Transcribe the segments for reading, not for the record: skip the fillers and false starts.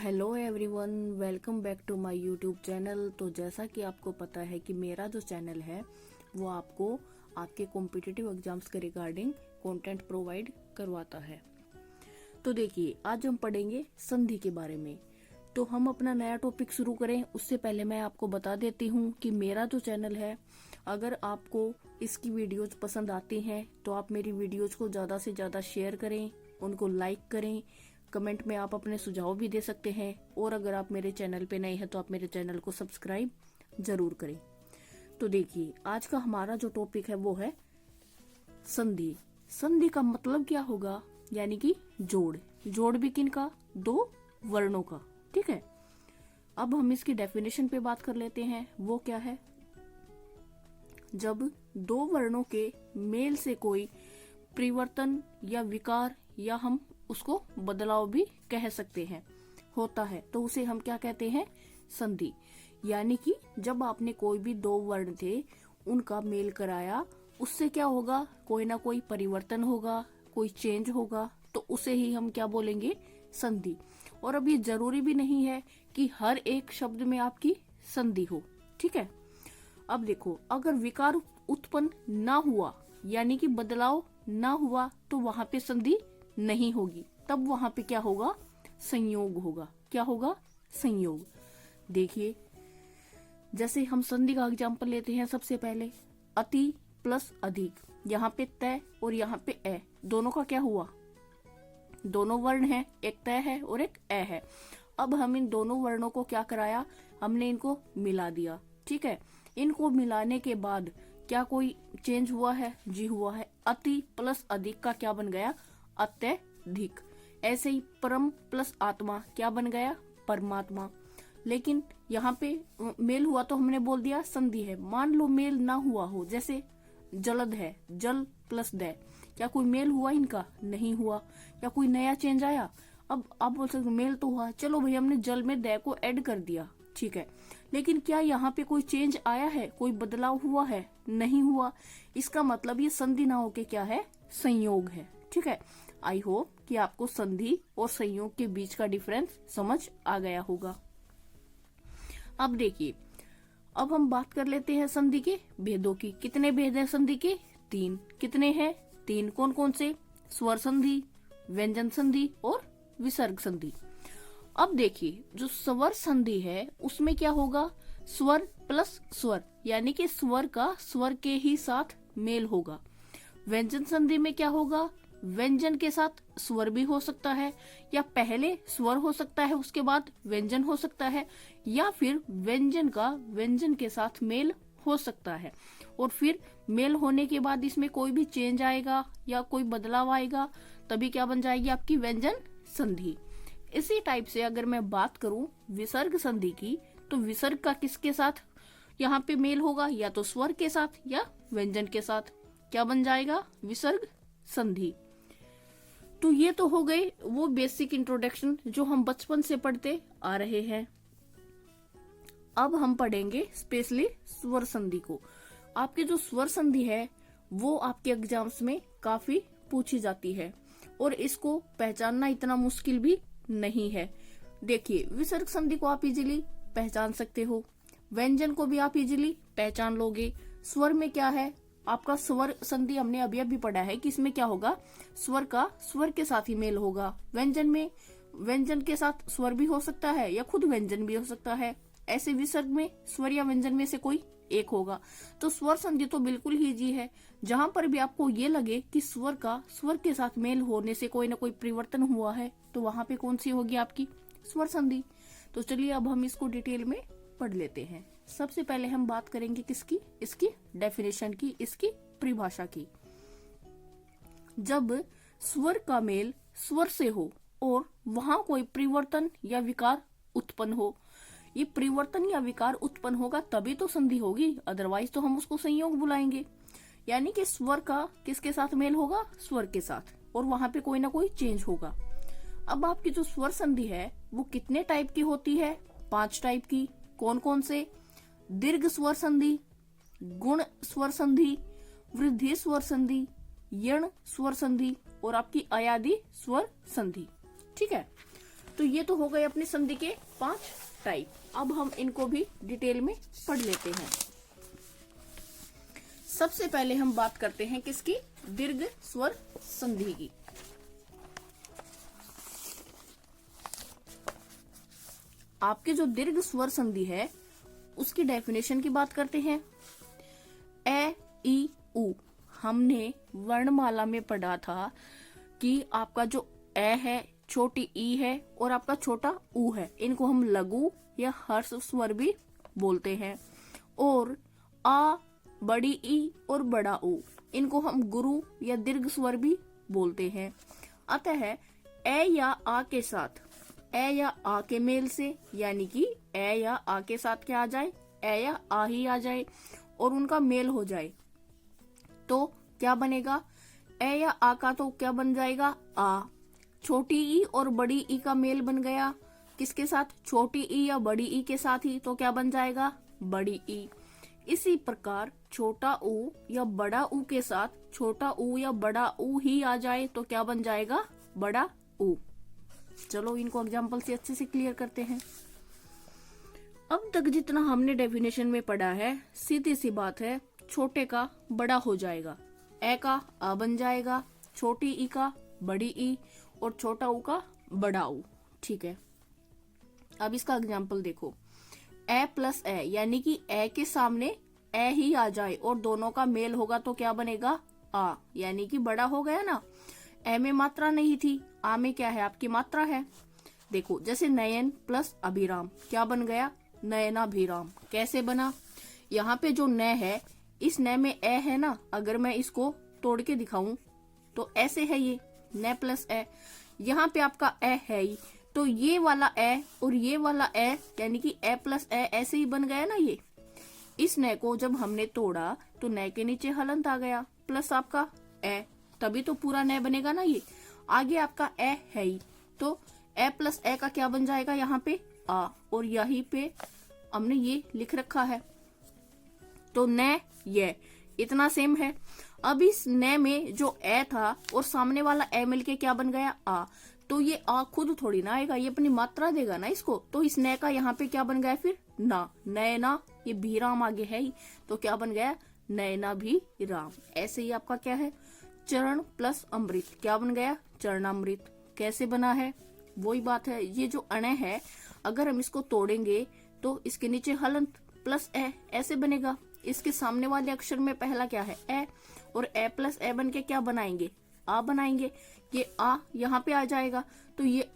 Hello everyone, welcome back to my YouTube channel. तो जैसा कि आपको पता है कि मेरा जो चैनल है वो आपको आपके कॉम्पिटिटिव एग्जाम्स के रिगार्डिंग कंटेंट प्रोवाइड करवाता है। तो देखिए, आज हम पढ़ेंगे संधि के बारे में। तो हम अपना नया टॉपिक शुरू करें उससे पहले मैं आपको बता देती हूँ कि मेरा जो चैनल है, अगर आपको इसकी वीडियोज पसंद आती हैं तो आप मेरी वीडियोज को ज़्यादा से ज़्यादा शेयर करें, उनको लाइक करें, कमेंट में आप अपने सुझाव भी दे सकते हैं। और अगर आप मेरे चैनल पे नए हैं तो आप मेरे चैनल को सब्सक्राइब जरूर करें। तो देखिए, आज का हमारा जो टॉपिक है वो है संधि। संधि का मतलब क्या होगा, यानी कि जोड़। जोड़ भी किनका? दो वर्णों का। ठीक है, अब हम इसकी डेफिनेशन पे बात कर लेते हैं। वो क्या है? जब दो वर्णों के मेल से कोई परिवर्तन या विकार, या हम उसको बदलाव भी कह सकते हैं, होता है, तो उसे हम क्या कहते हैं? संधि। यानी कि जब आपने कोई भी दो वर्ण थे उनका मेल कराया, उससे क्या होगा? कोई ना कोई परिवर्तन होगा, कोई चेंज होगा, तो उसे ही हम क्या बोलेंगे? संधि। और अब ये जरूरी भी नहीं है कि हर एक शब्द में आपकी संधि हो। ठीक है, अब देखो, अगर विकार उत्पन्न ना हुआ यानी कि बदलाव ना हुआ तो वहां पे संधि नहीं होगी। तब वहां पे क्या होगा? संयोग होगा। क्या होगा? संयोग। देखिए, जैसे हम संधि का एग्जाम्पल लेते हैं। सबसे पहले अति प्लस अधिक, यहाँ पे तय और यहाँ पे ए, दोनों का क्या हुआ? दोनों वर्ण है, एक तय है और एक ए है। अब हम इन दोनों वर्णों को क्या कराया? हमने इनको मिला दिया। ठीक है, इनको मिलाने के बाद क्या कोई चेंज हुआ है? जी हुआ है। अति प्लस अधिक का क्या बन गया? अत्यधिक। ऐसे ही परम प्लस आत्मा क्या बन गया? परमात्मा। लेकिन यहाँ पे मेल हुआ तो हमने बोल दिया संधि है। मान लो मेल ना हुआ हो, जैसे जलद है, जल प्लस दय, क्या कोई मेल हुआ इनका? नहीं हुआ। क्या कोई नया चेंज आया? अब आप बोल सकते मेल तो हुआ, चलो भाई हमने जल में दय को ऐड कर दिया, ठीक है, लेकिन क्या यहाँ पे कोई चेंज आया है? कोई बदलाव हुआ है? नहीं हुआ। इसका मतलब ये संधि ना होके क्या है? संयोग है। ठीक है, आई होप कि आपको संधि और संयोग के बीच का डिफरेंस समझ आ गया होगा। अब देखिए, अब हम बात कर लेते हैं संधि के भेदों की। कितने भेद हैं संधि के? तीन। कितने हैं? तीन। कौन कौन से? स्वर संधि, व्यंजन संधि और विसर्ग संधि। अब देखिए, जो स्वर संधि है उसमें क्या होगा? स्वर प्लस स्वर, यानी कि स्वर का स्वर के ही साथ मेल होगा। व्यंजन संधि में क्या होगा? व्यंजन के साथ स्वर भी हो सकता है, या पहले स्वर हो सकता है उसके बाद व्यंजन हो सकता है, या फिर व्यंजन का व्यंजन के साथ मेल हो सकता है, और फिर मेल होने के बाद इसमें कोई भी चेंज आएगा या कोई बदलाव आएगा, तभी क्या बन जाएगी आपकी? व्यंजन संधि। इसी टाइप से अगर मैं बात करूं विसर्ग संधि की, तो विसर्ग का किसके साथ यहाँ पे मेल होगा? या तो स्वर के साथ या व्यंजन के साथ। क्या बन जाएगा? विसर्ग संधि। तो ये तो हो गए वो बेसिक इंट्रोडक्शन जो हम बचपन से पढ़ते आ रहे हैं। अब हम पढ़ेंगे स्पेशली स्वर संधि को। आपके जो स्वर संधि है वो आपके एग्जाम्स में काफी पूछी जाती है, और इसको पहचानना इतना मुश्किल भी नहीं है। देखिए, विसर्ग संधि को आप इजीली पहचान सकते हो, व्यंजन को भी आप इजीली पहचान लोगे। स्वर में क्या है? आपका स्वर संधि हमने अभी अभी पढ़ा है कि इसमें क्या होगा? स्वर का स्वर के साथ ही मेल होगा। व्यंजन में व्यंजन के साथ स्वर भी हो सकता है या खुद व्यंजन भी हो सकता है। ऐसे विसर्ग में स्वर या व्यंजन में से कोई एक होगा। तो स्वर संधि तो बिल्कुल ही इजी है। जहां पर भी आपको ये लगे कि स्वर का स्वर के साथ मेल होने से कोई ना कोई परिवर्तन हुआ है, तो वहां पे कौन सी होगी? आपकी स्वर संधि। तो चलिए अब हम इसको डिटेल में पढ़ लेते हैं। सबसे पहले हम बात करेंगे किसकी? इसकी डेफिनेशन की, इसकी परिभाषा की। जब स्वर का मेल स्वर से हो और वहां कोई परिवर्तन या विकार उत्पन्न हो, ये परिवर्तन या विकार उत्पन्न होगा तभी तो संधि होगी, अदरवाइज तो हम उसको संयोग बुलाएंगे। यानी कि स्वर का किसके साथ मेल होगा? स्वर के साथ, और वहां पे कोई ना कोई चेंज होगा। अब आपकी जो स्वर संधि है वो कितने टाइप की होती है? 5 टाइप की। कौन कौन से? दीर्घ स्वर संधि, गुण स्वर संधि, वृद्धि स्वर संधि, यण स्वर संधि और आपकी अयादि स्वर संधि। ठीक है, तो ये तो हो गए अपने संधि के 5 टाइप। अब हम इनको भी डिटेल में पढ़ लेते हैं। सबसे पहले हम बात करते हैं किसकी, दीर्घ स्वर संधि की। आपके जो दीर्घ स्वर संधि है उसकी डेफिनेशन की बात करते हैं। ए ई उ, हमने वर्णमाला में पढ़ा था कि आपका जो ए है, छोटी ई है और आपका छोटा ऊ है, इनको हम लघु या हर्ष स्वर भी बोलते हैं। और आ, बड़ी ई और बड़ा ऊ, इनको हम गुरु या दीर्घ स्वर भी बोलते हैं। अतः ए या आ के साथ, ए या आ के मेल से, यानी कि ए या आ के साथ क्या आ जाए, ए या आ ही आ जाए और उनका मेल हो जाए तो क्या बनेगा, ए या आ का तो क्या बन जाएगा, आ। छोटी ई और बड़ी ई का मेल बन गया किसके साथ, छोटी ई या बड़ी ई के साथ ही, तो क्या बन जाएगा, बड़ी ई। इसी प्रकार छोटा ऊ या बड़ा ऊ के साथ छोटा ऊ या बड़ा ऊ ही आ जाए तो क्या बन जाएगा, बड़ा ऊ। चलो इनको एग्जाम्पल से अच्छे से क्लियर करते हैं। अब तक जितना हमने डेफिनेशन में पढ़ा है, सीधी सी बात है, छोटे का बड़ा हो जाएगा, ए का आ बन जाएगा, छोटी ई का बड़ी ई और छोटा ऊ का बड़ा ऊ। ठीक है, अब इसका एग्जाम्पल देखो, ए प्लस ए, यानी कि ए के सामने ए ही आ जाए और दोनों का मेल होगा तो क्या बनेगा, आ, यानी कि बड़ा हो गया ना। ए में मात्रा नहीं थी, आ में क्या है, आपकी मात्रा है। देखो जैसे नयन प्लस अभिराम क्या बन गया, नयनाभिराम। कैसे बना, यहाँ पे जो न है, इस न में ए है ना, अगर मैं इसको तोड़ के दिखाऊं तो ऐसे है ये न प्लस ए, यहाँ पे आपका ए है ही, तो ये वाला ए और ये वाला ए यानी कि ए प्लस ए ऐसे ही बन गया ना ये। इस न को जब हमने तोड़ा तो न के नीचे हलंत आ गया प्लस आपका ए, तभी तो पूरा न बनेगा ना ये। आगे आपका ए है ही, तो ए प्लस ए का क्या बन जाएगा यहाँ पे, आ, और यहीं पे हमने ये लिख रखा है तो न ये इतना सेम है। अब इस न में जो ए था और सामने वाला ए मिलके क्या बन गया, आ, तो ये आ खुद थोड़ी ना आएगा, ये अपनी मात्रा देगा ना इसको, तो इस न का यहाँ पे क्या बन गया फिर, ना, नयना, ये भी राम आगे है ही तो क्या बन गया, नयना भी राम। ऐसे ही आपका क्या है, चरण प्लस अमृत क्या बन गया, चरणामृत। कैसे बना है, वही बात है, ये जो अण है अगर हम इसको तोड़ेंगे तो इसके नीचे हलंत प्लस ए ऐसे बनेगा। इसके सामने वाले अक्षर में पहला क्या है, ए, और ए प्लस ए बन के क्या बनाएंगे, आ बनाएंगे। ये आ यहाँ पे आ जाएगा, तो ये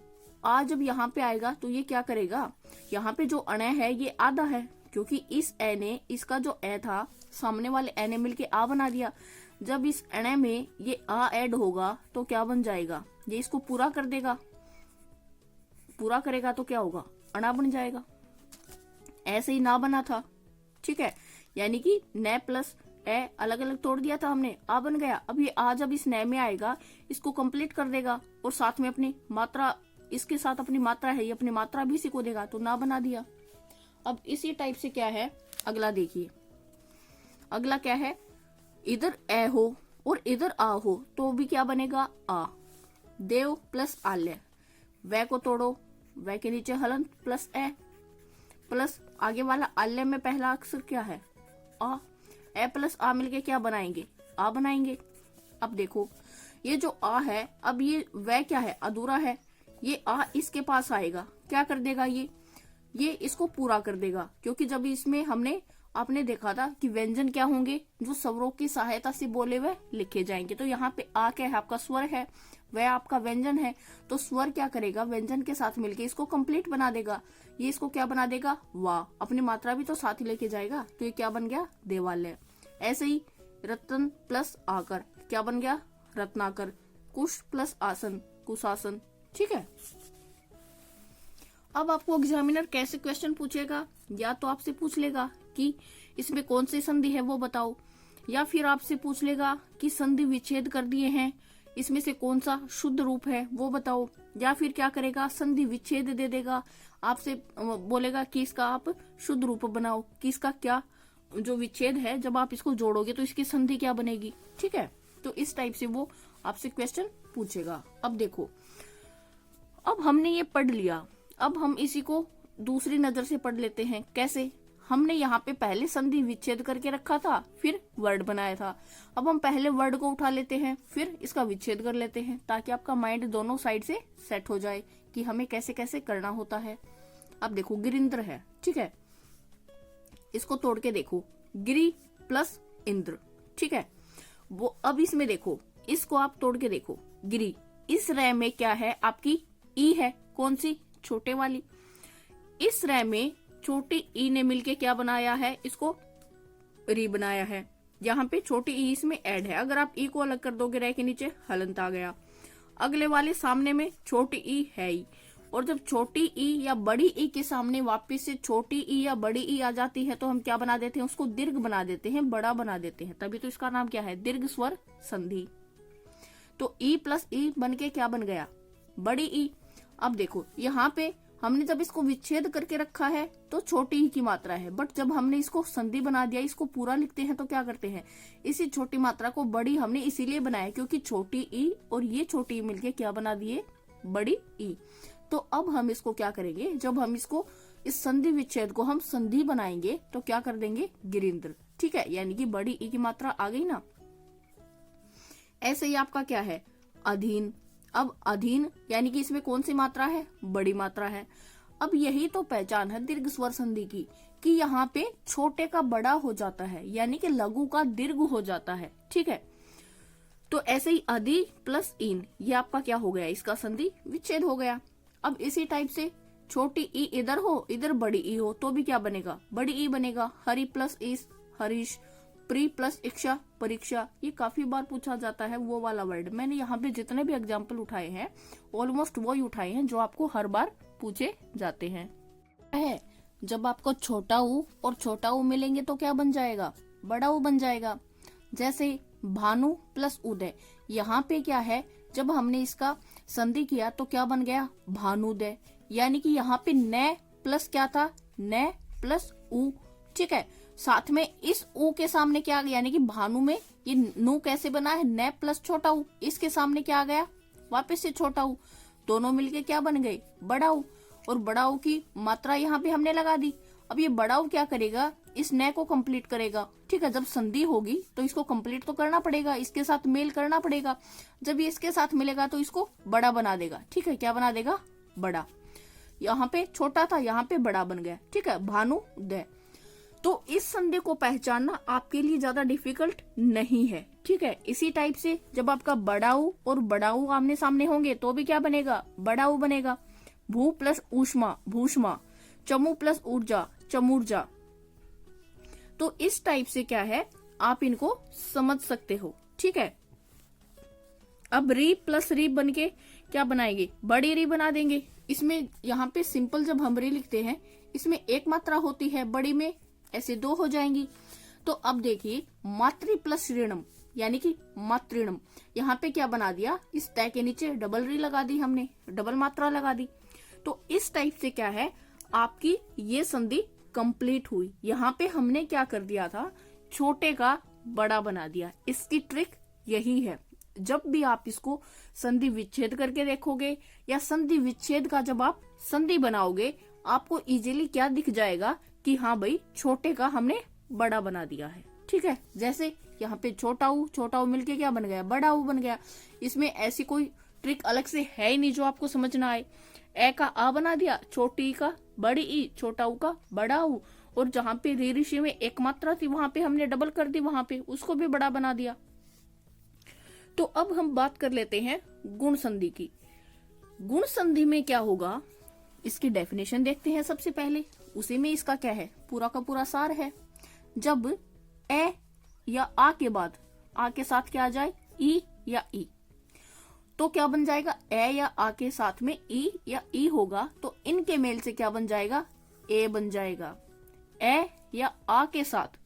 आ जब यहाँ पे आएगा तो ये क्या करेगा, यहाँ पे जो अण है ये आधा है, क्योंकि इस ए ने, इसका जो ए था सामने वाले ए ने मिलके आ बना दिया। जब इस अण में ये आ ऐड होगा तो क्या बन जाएगा, ये इसको पूरा कर देगा, पूरा करेगा तो क्या होगा, अणा बन जाएगा। ऐसे ही ना बना था, ठीक है, यानी कि न प्लस ए अलग अलग तोड़ दिया था हमने, आ बन गया। अब ये आ जब इस न में आएगा इसको कंप्लीट कर देगा और साथ में अपनी मात्रा, इसके साथ अपनी मात्रा है, ये अपनी मात्रा भी इसी को देगा, तो ना बना दिया। अब इसी टाइप से क्या है, अगला देखिए, अगला क्या है, इधर ए हो और इधर आ हो तो भी क्या बनेगा, आ। देव प्लस आल्य, वह को तोड़ो, वह के नीचे हलंत प्लस ए, प्लस आगे वाला आल्य में पहला अक्षर क्या है, आ। ए प्लस आ मिलके क्या बनाएंगे, आ बनाएंगे। अब देखो ये जो आ है, अब ये वह क्या है, अधूरा है, ये आ इसके पास आएगा, क्या कर देगा, ये इसको पूरा कर देगा, क्योंकि जब इसमें हमने, आपने देखा था कि व्यंजन क्या होंगे, जो स्वरों की सहायता से बोले हुए लिखे जाएंगे। तो यहाँ पे आ क्या है, आपका स्वर है, वह आपका व्यंजन है, तो स्वर क्या करेगा, व्यंजन के साथ मिलके इसको कंप्लीट बना देगा। ये इसको क्या बना देगा, वाह, अपनी मात्रा भी तो साथ ही लेके जाएगा, तो ये क्या बन गया, देवालय। ऐसे ही रत्न प्लस आकर क्या बन गया, रत्नाकर। कुश प्लस आसन, कुशासन। ठीक है, अब आपको एग्जामिनर कैसे क्वेश्चन पूछेगा, या तो आपसे पूछ लेगा कि इसमें कौन सी संधि है वो बताओ, या फिर आपसे पूछ लेगा कि संधि विच्छेद कर दिए हैं, इसमें से कौन सा शुद्ध रूप है वो बताओ, या फिर क्या करेगा, संधि विच्छेद दे देगा, आपसे बोलेगा कि इसका आप शुद्ध रूप बनाओ, कि इसका क्या जो विच्छेद है, जब आप इसको जोड़ोगे तो इसकी संधि क्या बनेगी। ठीक है, तो इस टाइप से वो आपसे क्वेश्चन पूछेगा। अब देखो, अब हमने ये पढ़ लिया, अब हम इसी को दूसरी नजर से पढ़ लेते हैं। कैसे? हमने यहाँ पे पहले संधि विच्छेद करके रखा था, फिर वर्ड बनाया था। अब हम पहले वर्ड को उठा लेते हैं, फिर इसका विच्छेद कर लेते हैं, ताकि आपका माइंड दोनों साइड से सेट हो जाए कि हमें कैसे कैसे करना होता है। अब देखो गिरिंद्र है, ठीक है, इसको तोड़ के देखो, गिरी प्लस इंद्र, ठीक है। वो अब इसमें देखो, इसको आप तोड़ के देखो, गिरी, इस रय में क्या है आपकी ई है, कौन सी? छोटे वाली। इस रय में छोटी ई ने मिलके क्या बनाया है? इसको री बनाया है। यहाँ पे छोटी ई इसमें ऐड है। अगर आप ई को अलग कर दोगे रय के नीचे, हलंत आ गया। अगले वाले सामने में छोटी ई है ही, और जब छोटी ई या बड़ी ई के सामने वापस से छोटी ई या बड़ी ई आ जाती है तो हम क्या बना देते हैं? उसको दीर्घ बना देते हैं, बड़ा बना देते हैं। तभी तो इसका नाम क्या है? दीर्घ स्वर संधि। तो ई प्लस ई बन के क्या बन गया? बड़ी ई। अब देखो यहाँ पे हमने जब इसको विच्छेद करके रखा है तो छोटी ई की मात्रा है, बट जब हमने इसको संधि बना दिया, इसको पूरा लिखते हैं तो क्या करते हैं? इसी छोटी मात्रा को बड़ी हमने इसीलिए बनाया क्योंकि छोटी ई और ये छोटी ई मिलके क्या बना दिए? बड़ी ई। तो अब हम इसको क्या करेंगे? जब हम इसको इस संधि विच्छेद को हम संधि बनाएंगे तो क्या कर देंगे? गिरिंद्र, ठीक है, यानी कि बड़ी ई की मात्रा आ गई ना। ऐसे ही आपका क्या है? अधीन। अब अधीन यानी कि इसमें कौन सी मात्रा है? बड़ी मात्रा है। अब यही तो पहचान है दीर्घ स्वर संधि की, कि यहाँ पे छोटे का बड़ा हो जाता है, यानी कि लघु का दीर्घ हो जाता है, ठीक है। तो ऐसे ही अधि प्लस इन, ये आपका क्या हो गया? इसका संधि विच्छेद हो गया। अब इसी टाइप से छोटी ई इधर हो, इधर बड़ी ई हो, तो भी क्या बनेगा? बड़ी ई बनेगा। हरि प्लस इस, हरीश। प्री प्लस इच्छा, परीक्षा। ये काफी बार पूछा जाता है वो वाला वर्ड। मैंने यहाँ पे जितने भी एग्जाम्पल उठाए हैं ऑलमोस्ट वो ही उठाए हैं जो आपको हर बार पूछे जाते हैं। जब आपको छोटा ऊ और छोटा ऊ मिलेंगे तो क्या बन जाएगा? बड़ा ऊ बन जाएगा। जैसे भानु प्लस उदय, यहाँ पे क्या है? जब हमने इसका संधि किया तो क्या बन गया? भानुदय। यानी कि यहाँ पे न प्लस क्या था? न प्लस ऊ, ठीक है। साथ में इस ऊ के सामने क्या आ गया? यानी कि भानु में ये नू कैसे बना है? न प्लस छोटा ऊ। इसके सामने क्या आ गया? वापस से छोटा ऊ। दोनों मिलके क्या बन गए? बड़ा ऊ। और बड़ा ऊ की मात्रा यहाँ पे हमने लगा दी। अब ये बड़ा ऊ क्या करेगा? इस न को कंप्लीट करेगा, ठीक है। जब संधि होगी तो इसको कंप्लीट तो करना पड़ेगा, इसके साथ मेल करना पड़ेगा। जब ये इसके साथ मिलेगा तो इसको बड़ा बना देगा, ठीक है। क्या बना देगा? बड़ा। यहाँ पे छोटा था, यहाँ पे बड़ा बन गया, ठीक है। भानुदय। तो इस संधि को पहचानना आपके लिए ज्यादा डिफिकल्ट नहीं है, ठीक है। इसी टाइप से जब आपका बड़ा ऊ और बड़ा ऊ आमने सामने होंगे तो भी क्या बनेगा? बड़ा ऊ बनेगा। भू प्लस ऊष्मा, भूष्मा। चमू प्लस ऊर्जा, चमूर्जा। तो इस टाइप से क्या है, आप इनको समझ सकते हो, ठीक है। अब री प्लस री बन के क्या बनाएंगे? बड़ी री बना देंगे। इसमें यहाँ पे सिंपल जब हम री लिखते हैं इसमें एक मात्रा होती है, बड़ी में ऐसे दो हो जाएंगी। तो अब देखिए मातृ प्लस ऋणम, यानी कि मातृणम। यहाँ पे क्या बना दिया? इस तय के नीचे डबल री लगा दी हमने, डबल मात्रा लगा दी। तो इस टाइप से क्या है, आपकी ये संधि कंप्लीट हुई। यहाँ पे हमने क्या कर दिया था? छोटे का बड़ा बना दिया। इसकी ट्रिक यही है। जब भी आप इसको संधि विच्छेद करके देखोगे या संधि विच्छेद का जब आप संधि बनाओगे, आपको इजीली क्या दिख जाएगा कि हाँ भाई छोटे का हमने बड़ा बना दिया है, ठीक है। जैसे यहाँ पे छोटा ऊ मिलके क्या बन गया? बड़ा ऊ बन गया। इसमें ऐसी कोई ट्रिक अलग से है ही नहीं जो आपको समझ ना आए। ए का आ बना दिया, छोटी ई का बड़ी ई, छोटा ऊ का बड़ा ऊ, और जहाँ पे री ऋषि में एक मात्रा थी वहां पे हमने डबल कर दी, वहां पे उसको भी बड़ा बना दिया। तो अब हम बात कर लेते हैं गुण संधि की। गुण संधि में क्या होगा, इसकी डेफिनेशन देखते हैं सबसे पहले। उसी में इसका क्या है? पूरा का पूरा सार है। जब ए या आ के बाद आ के साथ क्या आ जाए? ई या ई, तो क्या बन जाएगा? ए या आ के साथ में ई या ई होगा तो इनके मेल से क्या बन जाएगा? ए बन जाएगा। ए या आ के साथ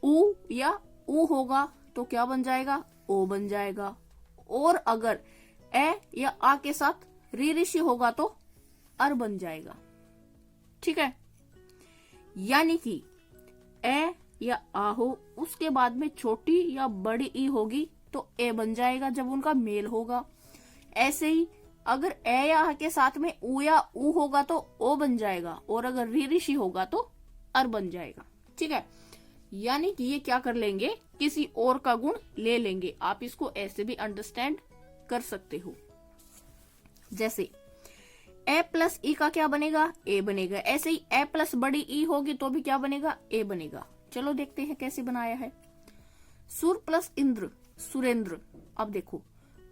ऊ या ऊ होगा तो क्या बन जाएगा? ओ बन जाएगा। और अगर ए या आ के साथ री ऋषि होगा तो अर बन जाएगा, ठीक है। यानी कि ए या आ हो, उसके बाद में छोटी या बड़ी ई होगी तो ए बन जाएगा जब उनका मेल होगा। ऐसे ही अगर ए या आ के साथ में ऊ या ऊ होगा तो ओ बन जाएगा, और अगर री ऋषि होगा तो अर बन जाएगा। ठीक है, यानी कि ये क्या कर लेंगे, किसी और का गुण ले लेंगे। आप इसको ऐसे भी अंडरस्टैंड कर सकते हो। जैसे ए प्लस ई का क्या बनेगा, ए बनेगा। ऐसे ही ए प्लस बड़ी ई होगी तो भी क्या बनेगा, ए बनेगा। चलो देखते हैं कैसे बनाया है। सुर प्लस इंद्र, सुरेंद्र। अब देखो,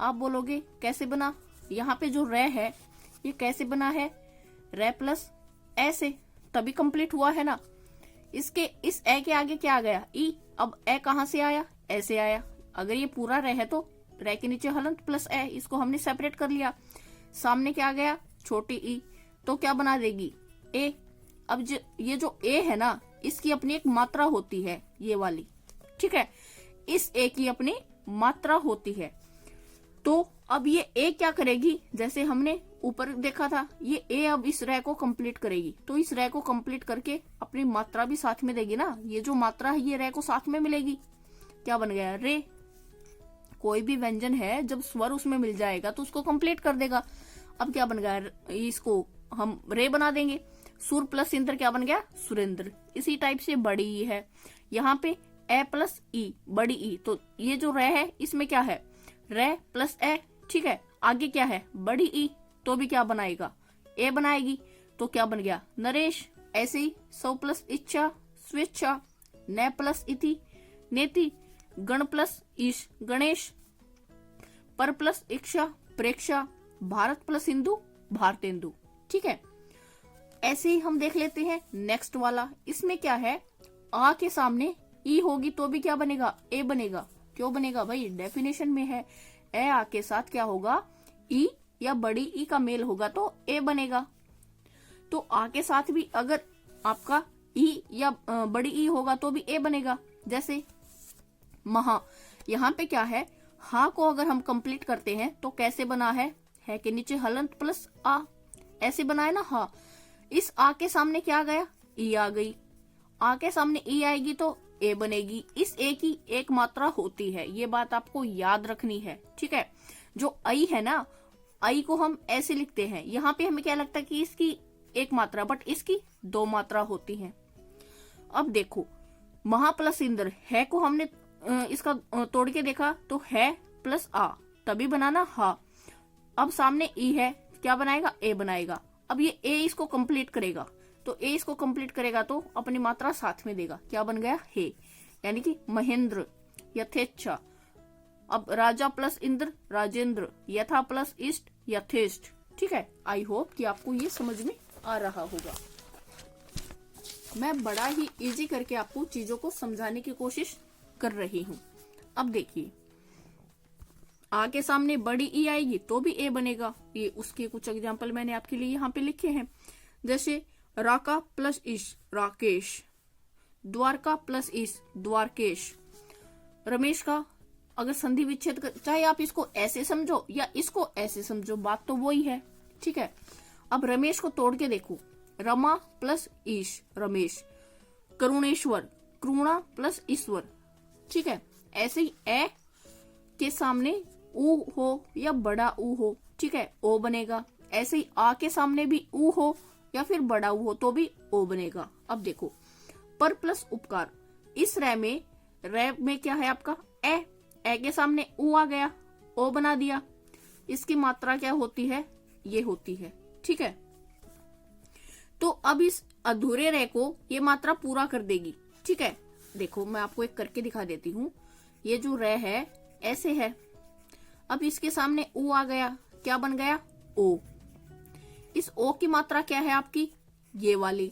आप बोलोगे कैसे बना, यहाँ पे जो रे है ये कैसे बना है, रे प्लस ए से, तभी कंप्लीट हुआ है ना। इसके इस ए के आगे क्या आ गया, ई। अब ए कहां से आया, ऐसे आया। अगर ये पूरा रे है तो रे के नीचे हलंत प्लस ए, इसको हमने सेपरेट कर लिया। सामने क्या आ गया, छोटी ई, तो क्या बना देगी, ए। अब ये जो ए है ना, इसकी अपनी एक मात्रा होती है, ये वाली। ठीक है, इस ए की अपनी मात्रा होती है। तो अब ये ए क्या करेगी, जैसे हमने ऊपर देखा था, ये ए अब इस रे को कंप्लीट करेगी। तो इस रे को कंप्लीट करके अपनी मात्रा भी साथ में देगी ना। ये जो मात्रा है ये रे को साथ में मिलेगी। क्या बन गया, रे। कोई भी व्यंजन है जब स्वर उसमें मिल जाएगा तो उसको कंप्लीट कर देगा। अब क्या बन गया, इसको हम रे बना देंगे। सुर प्लस इंद्र क्या बन गया, सुरेंद्र। इसी टाइप से बड़ी ई है, यहाँ पे ए प्लस ई, बड़ी ई। तो ये जो रे है इसमें क्या है, रे प्लस ए। ठीक है, आगे क्या है, बड़ी ई, तो भी क्या बनाएगा, ए बनाएगी। तो क्या बन गया, नरेश। ऐसे ही सौ प्लस इच्छा, स्वेच्छा। न प्लस इति, नेति। गण प्लस ईश, गणेश। पर प्लस इच्छा, प्रेक्षा। भारत प्लस हिंदू, भारतेंदु। ठीक है, ऐसे ही हम देख लेते हैं नेक्स्ट वाला। इसमें क्या है, आ के सामने ई होगी तो भी क्या बनेगा, ए बनेगा। क्यों बनेगा भाई, डेफिनेशन में है। ए आ के साथ क्या होगा, ई या बड़ी ई का मेल होगा तो ए बनेगा। तो आ के साथ भी अगर आपका ई या बड़ी ई होगा तो भी ए बनेगा। जैसे महा, यहाँ पे क्या है, हा को अगर हम कंप्लीट करते हैं तो कैसे बना है के नीचे हलंत प्लस आ, ऐसे बना है ना हा। इस आ के सामने क्या आ गया, ई आ गई। आ के सामने ई आएगी तो ए बनेगी। इस ए की एक मात्रा होती है, ये बात आपको याद रखनी है। ठीक है, जो आई है ना, आई को हम ऐसे लिखते हैं। यहाँ पे हमें क्या लगता है कि इसकी एक मात्रा, बट इसकी दो मात्रा होती है। अब देखो, महा प्लस इंद्र, है को हमने इसका तोड़ के देखा तो है प्लस आ, तभी बनाना हा। अब सामने ई है, क्या बनाएगा, ए बनाएगा। अब ये ए इसको कंप्लीट करेगा, तो ए इसको कंप्लीट करेगा तो अपनी मात्रा साथ में देगा। क्या बन गया, हे, यानी कि महेंद्र। यथेच्छा। अब राजा प्लस इंद्र, राजेंद्र। यथा प्लस इष्ट, यथेष्ट। ठीक है, आई होप कि आपको ये समझ में आ रहा होगा। मैं बड़ा ही इजी करके आपको चीजों को समझाने की कोशिश कर रही हूँ। अब देखिए, आ के सामने बड़ी ई आएगी तो भी ए बनेगा। ये उसके कुछ एग्जाम्पल मैंने आपके लिए यहाँ पे लिखे हैं। जैसे राका प्लस इश, राकेश। द्वारका प्लस इस, द्वारकेश। रमेश का अगर संधि विच्छेद चाहे आप इसको ऐसे समझो या इसको ऐसे समझो, बात तो वही है। ठीक है, अब रमेश को तोड़ के देखो, रमा प्लस ईश, रमेश। करुणेश्वर, करुणा प्लस ईश्वर। ठीक है, ऐसे ही ए के सामने ऊ हो या बड़ा ऊ हो, ठीक है, ओ बनेगा। ऐसे ही आ के सामने भी ऊ हो या फिर बड़ा ऊ हो तो भी ओ बनेगा। अब देखो, पर प्लस उपकार। इस रे में क्या है आपका, ए के सामने ऊ आ गया, ओ बना दिया। इसकी मात्रा क्या होती है, ये होती है। ठीक है, तो अब इस अधूरे रे को ये मात्रा पूरा कर देगी। ठीक है, देखो मैं आपको एक करके दिखा देती हूँ। ये जो रे है ऐसे है, अब इसके सामने ऊ आ गया, क्या बन गया, ओ। इस ओ की मात्रा क्या है आपकी, ये वाली।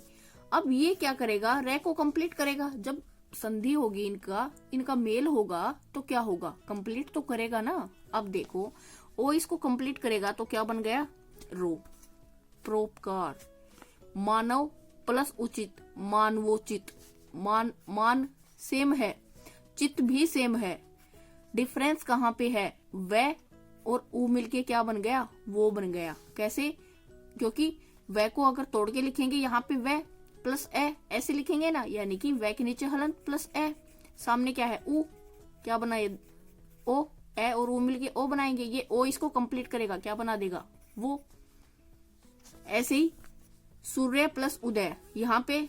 अब ये क्या करेगा, रे को कंप्लीट करेगा। जब संधि होगी इनका मेल होगा तो क्या होगा, कंप्लीट तो करेगा ना। अब देखो, ओ इसको कंप्लीट करेगा तो क्या बन गया, रो। परोपकार। मानव प्लस उचित, मानवोचित। मान सेम है, चित भी सेम है। डिफरेंस कहाँ पे है, वे और ऊ मिलके क्या बन गया, वो बन गया। कैसे, क्योंकि वे को अगर तोड़ के लिखेंगे यहाँ पे वे प्लस ए ऐसे लिखेंगे ना, यानी कि वे के नीचे हलंत प्लस ए। सामने क्या है, ऊ, क्या बना ये, ओ, ए और ओ मिलके ओ बनाएंगे, ये ओ इसको कंप्लीट करेगा, क्या बना देगा वो। ऐसे ही सूर्य प्लस उदय, यहाँ पे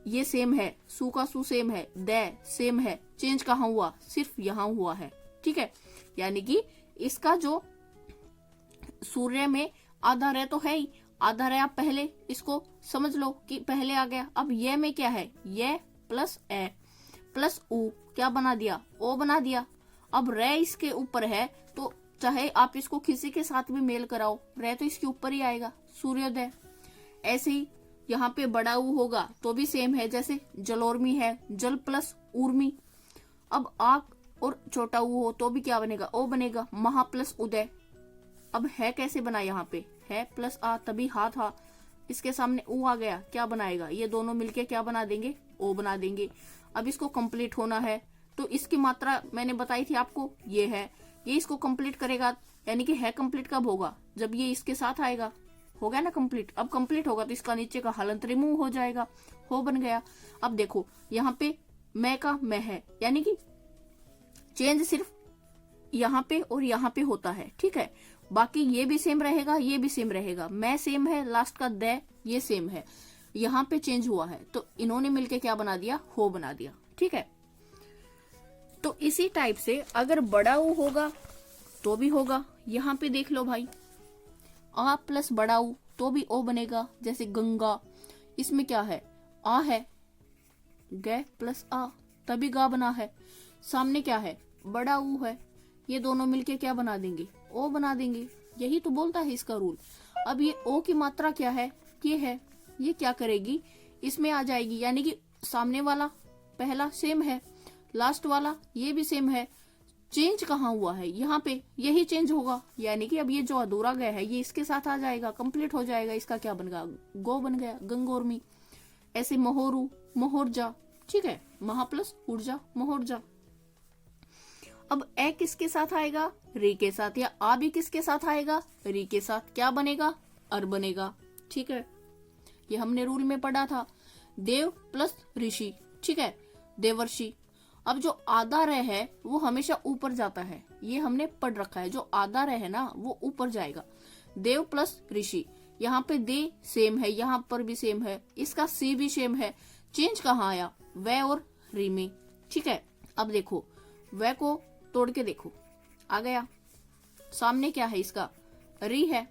ये सेम है, सु का सु सेम है, दय सेम है, चेंज कहाँ हुआ, सिर्फ यहाँ हुआ है, ठीक है। यानी कि इसका जो सूर्य में आधार है तो है ही, आधार है, आप पहले इसको समझ लो कि पहले आ गया। अब ये में क्या है, ये प्लस ए प्लस उ, क्या बना दिया, ओ बना दिया। अब रे इसके ऊपर है तो चाहे आप इसको किसी के साथ भी मेल कराओ, रे तो इसके ऊपर ही आएगा, सूर्योदय। ऐसे ही यहाँ पे बड़ा ऊ होगा तो भी सेम है, जैसे जलोर्मी है, जल प्लस उर्मी। अब आक और छोटा ऊ हो तो भी क्या बनेगा, ओ बनेगा, महा प्लस उदय। अब है कैसे बना, यहाँ पे है प्लस आ, तभी हा था, इसके सामने ऊ आ गया, क्या बनाएगा, ये दोनों मिलके क्या बना देंगे, ओ बना देंगे। अब इसको कंप्लीट होना है तो इसकी मात्रा मैंने बताई थी आपको, ये है, ये इसको कंप्लीट करेगा, यानी कि है कंप्लीट कब होगा, जब ये इसके साथ आएगा, हो गया ना कंप्लीट। अब कंप्लीट होगा तो इसका नीचे का हलंत रिमूव हो जाएगा, हो बन गया। अब देखो यहाँ पे मैं का मैं है, यानी कि चेंज सिर्फ यहाँ पे और यहाँ पे होता है, ठीक है। बाकी ये भी सेम रहेगा, ये भी सेम रहेगा, मैं सेम है, लास्ट का द ये सेम है, यहाँ पे चेंज हुआ है तो इन्होंने मिलके क्या बना दिया, हो बना दिया, ठीक है। तो इसी टाइप से अगर बड़ा ऊ होगा तो भी होगा, यहाँ पे देख लो भाई, आ प्लस बड़ा ऊ तो भी ओ बनेगा, जैसे गंगा, इसमें क्या है, आ है, ग प्लस आ तभी गा बना है, सामने क्या है, बड़ा ऊ है, ये दोनों मिलके क्या बना देंगे, ओ बना देंगे। यही तो बोलता है इसका रूल। अब ये ओ की मात्रा क्या है, ये है, ये क्या करेगी, इसमें आ जाएगी, यानी कि सामने वाला पहला सेम है, लास्ट वाला ये भी सेम है, चेंज कहाँ हुआ है, यहाँ पे यही चेंज होगा, यानी कि अब ये जो अधूरा गया है ये इसके साथ आ जाएगा, कंप्लीट हो जाएगा, इसका क्या बन गया, गो बन गया, गंगोर्मी। ऐसे मोहोरू मोहोर्जा, ठीक है, महा प्लस ऊर्जा मोहोर्जा। अब ए किसके साथ आएगा, री के साथ, या आ भी किसके साथ आएगा, री के साथ, क्या बनेगा, अर बनेगा, ठीक है। ये हमने रूल में पढ़ा था, देव प्लस ऋषि, ठीक है, देवर्षि। अब जो आधा रह है वो हमेशा ऊपर जाता है, ये हमने पढ़ रखा है, जो आधा रह है ना वो ऊपर जाएगा, देव प्लस ऋषि। यहाँ पे दे सेम है, यहाँ पर भी सेम है, इसका सी भी सेम है, चेंज कहाँ आया, वे और री में, ठीक है। अब देखो वे को तोड़ के देखो, आ गया, सामने क्या है, इसका री है,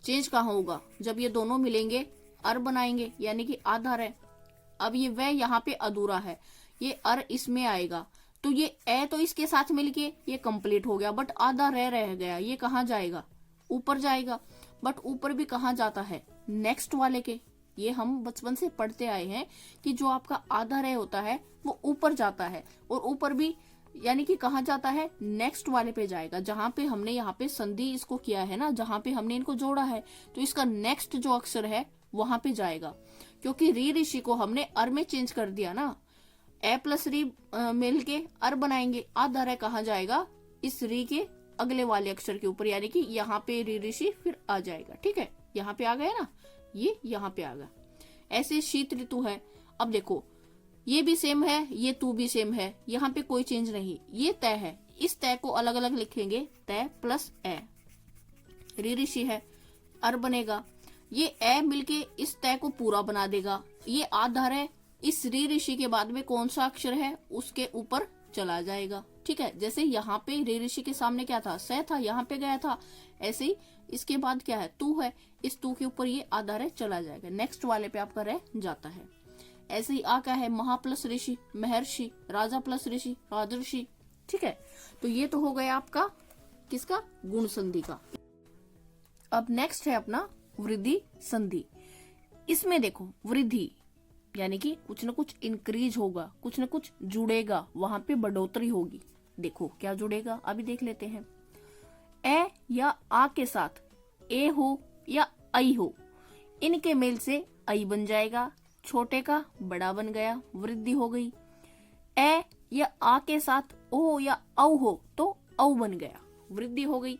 चेंज कहाँ होगा, जब ये दोनों मिलेंगे अर बनाएंगे, यानी कि आधार है। अब ये वे यहाँ पे अधूरा है, ये अर इसमें आएगा, तो ये ए तो इसके साथ मिलके ये कंप्लीट हो गया, बट आधा रह गया, ये कहाँ जाएगा, ऊपर जाएगा, बट ऊपर भी कहाँ जाता है, नेक्स्ट वाले के। ये हम बचपन से पढ़ते आए हैं कि जो आपका आधा रह होता है वो ऊपर जाता है, और ऊपर भी यानी कि कहाँ जाता है, नेक्स्ट वाले पे जाएगा, जहां पे हमने यहाँ पे संधि इसको किया है ना, जहां पे हमने इनको जोड़ा है, तो इसका नेक्स्ट जो अक्षर है वहां पे जाएगा, क्योंकि री ऋषि को हमने अर में चेंज कर दिया ना, ए प्लस री मिल के अर बनाएंगे, आधा रह कहाँ जाएगा, इस री के अगले वाले अक्षर के ऊपर, यानी कि यहाँ पे री ऋषि फिर आ जाएगा, ठीक है। यहाँ पे आ गया ना, ये यहाँ पे आ गया। ऐसे शीत ऋतु है, अब देखो ये भी सेम है, ये तू भी सेम है, यहाँ पे कोई चेंज नहीं, ये तय है, इस तय को अलग अलग लिखेंगे, तय प्लस ए, री ऋषि है, अर बनेगा, ये ए मिलके इस तय को पूरा बना देगा, ये आधार है, इस री ऋषि के बाद में कौन सा अक्षर है उसके ऊपर चला जाएगा, ठीक है। जैसे यहाँ पे री ऋषि के सामने क्या था, स था, यहाँ पे गया था, ऐसे ही इसके बाद क्या है, तू है, इस तू के ऊपर ये आधार है चला जाएगा, नेक्स्ट वाले पे आपका रह जाता है। ऐसे ही आ क्या है, महा प्लस ऋषि महर्षि, राजा प्लस ऋषि राजर्षि, ठीक है। तो ये तो हो गया आपका किसका, गुण संधि का। अब नेक्स्ट है अपना वृद्धि संधि। इसमें देखो वृद्धि यानी कि कुछ न कुछ इंक्रीज होगा, कुछ न कुछ जुड़ेगा, वहां पे बढ़ोतरी होगी। देखो क्या जुड़ेगा, अभी देख लेते हैं। ए या आ के साथ ए हो या आई हो, इनके मेल से आई बन जाएगा, छोटे का बड़ा बन गया, वृद्धि हो गई। ए या आ के साथ ओ या औ हो तो औ बन गया, वृद्धि हो गई।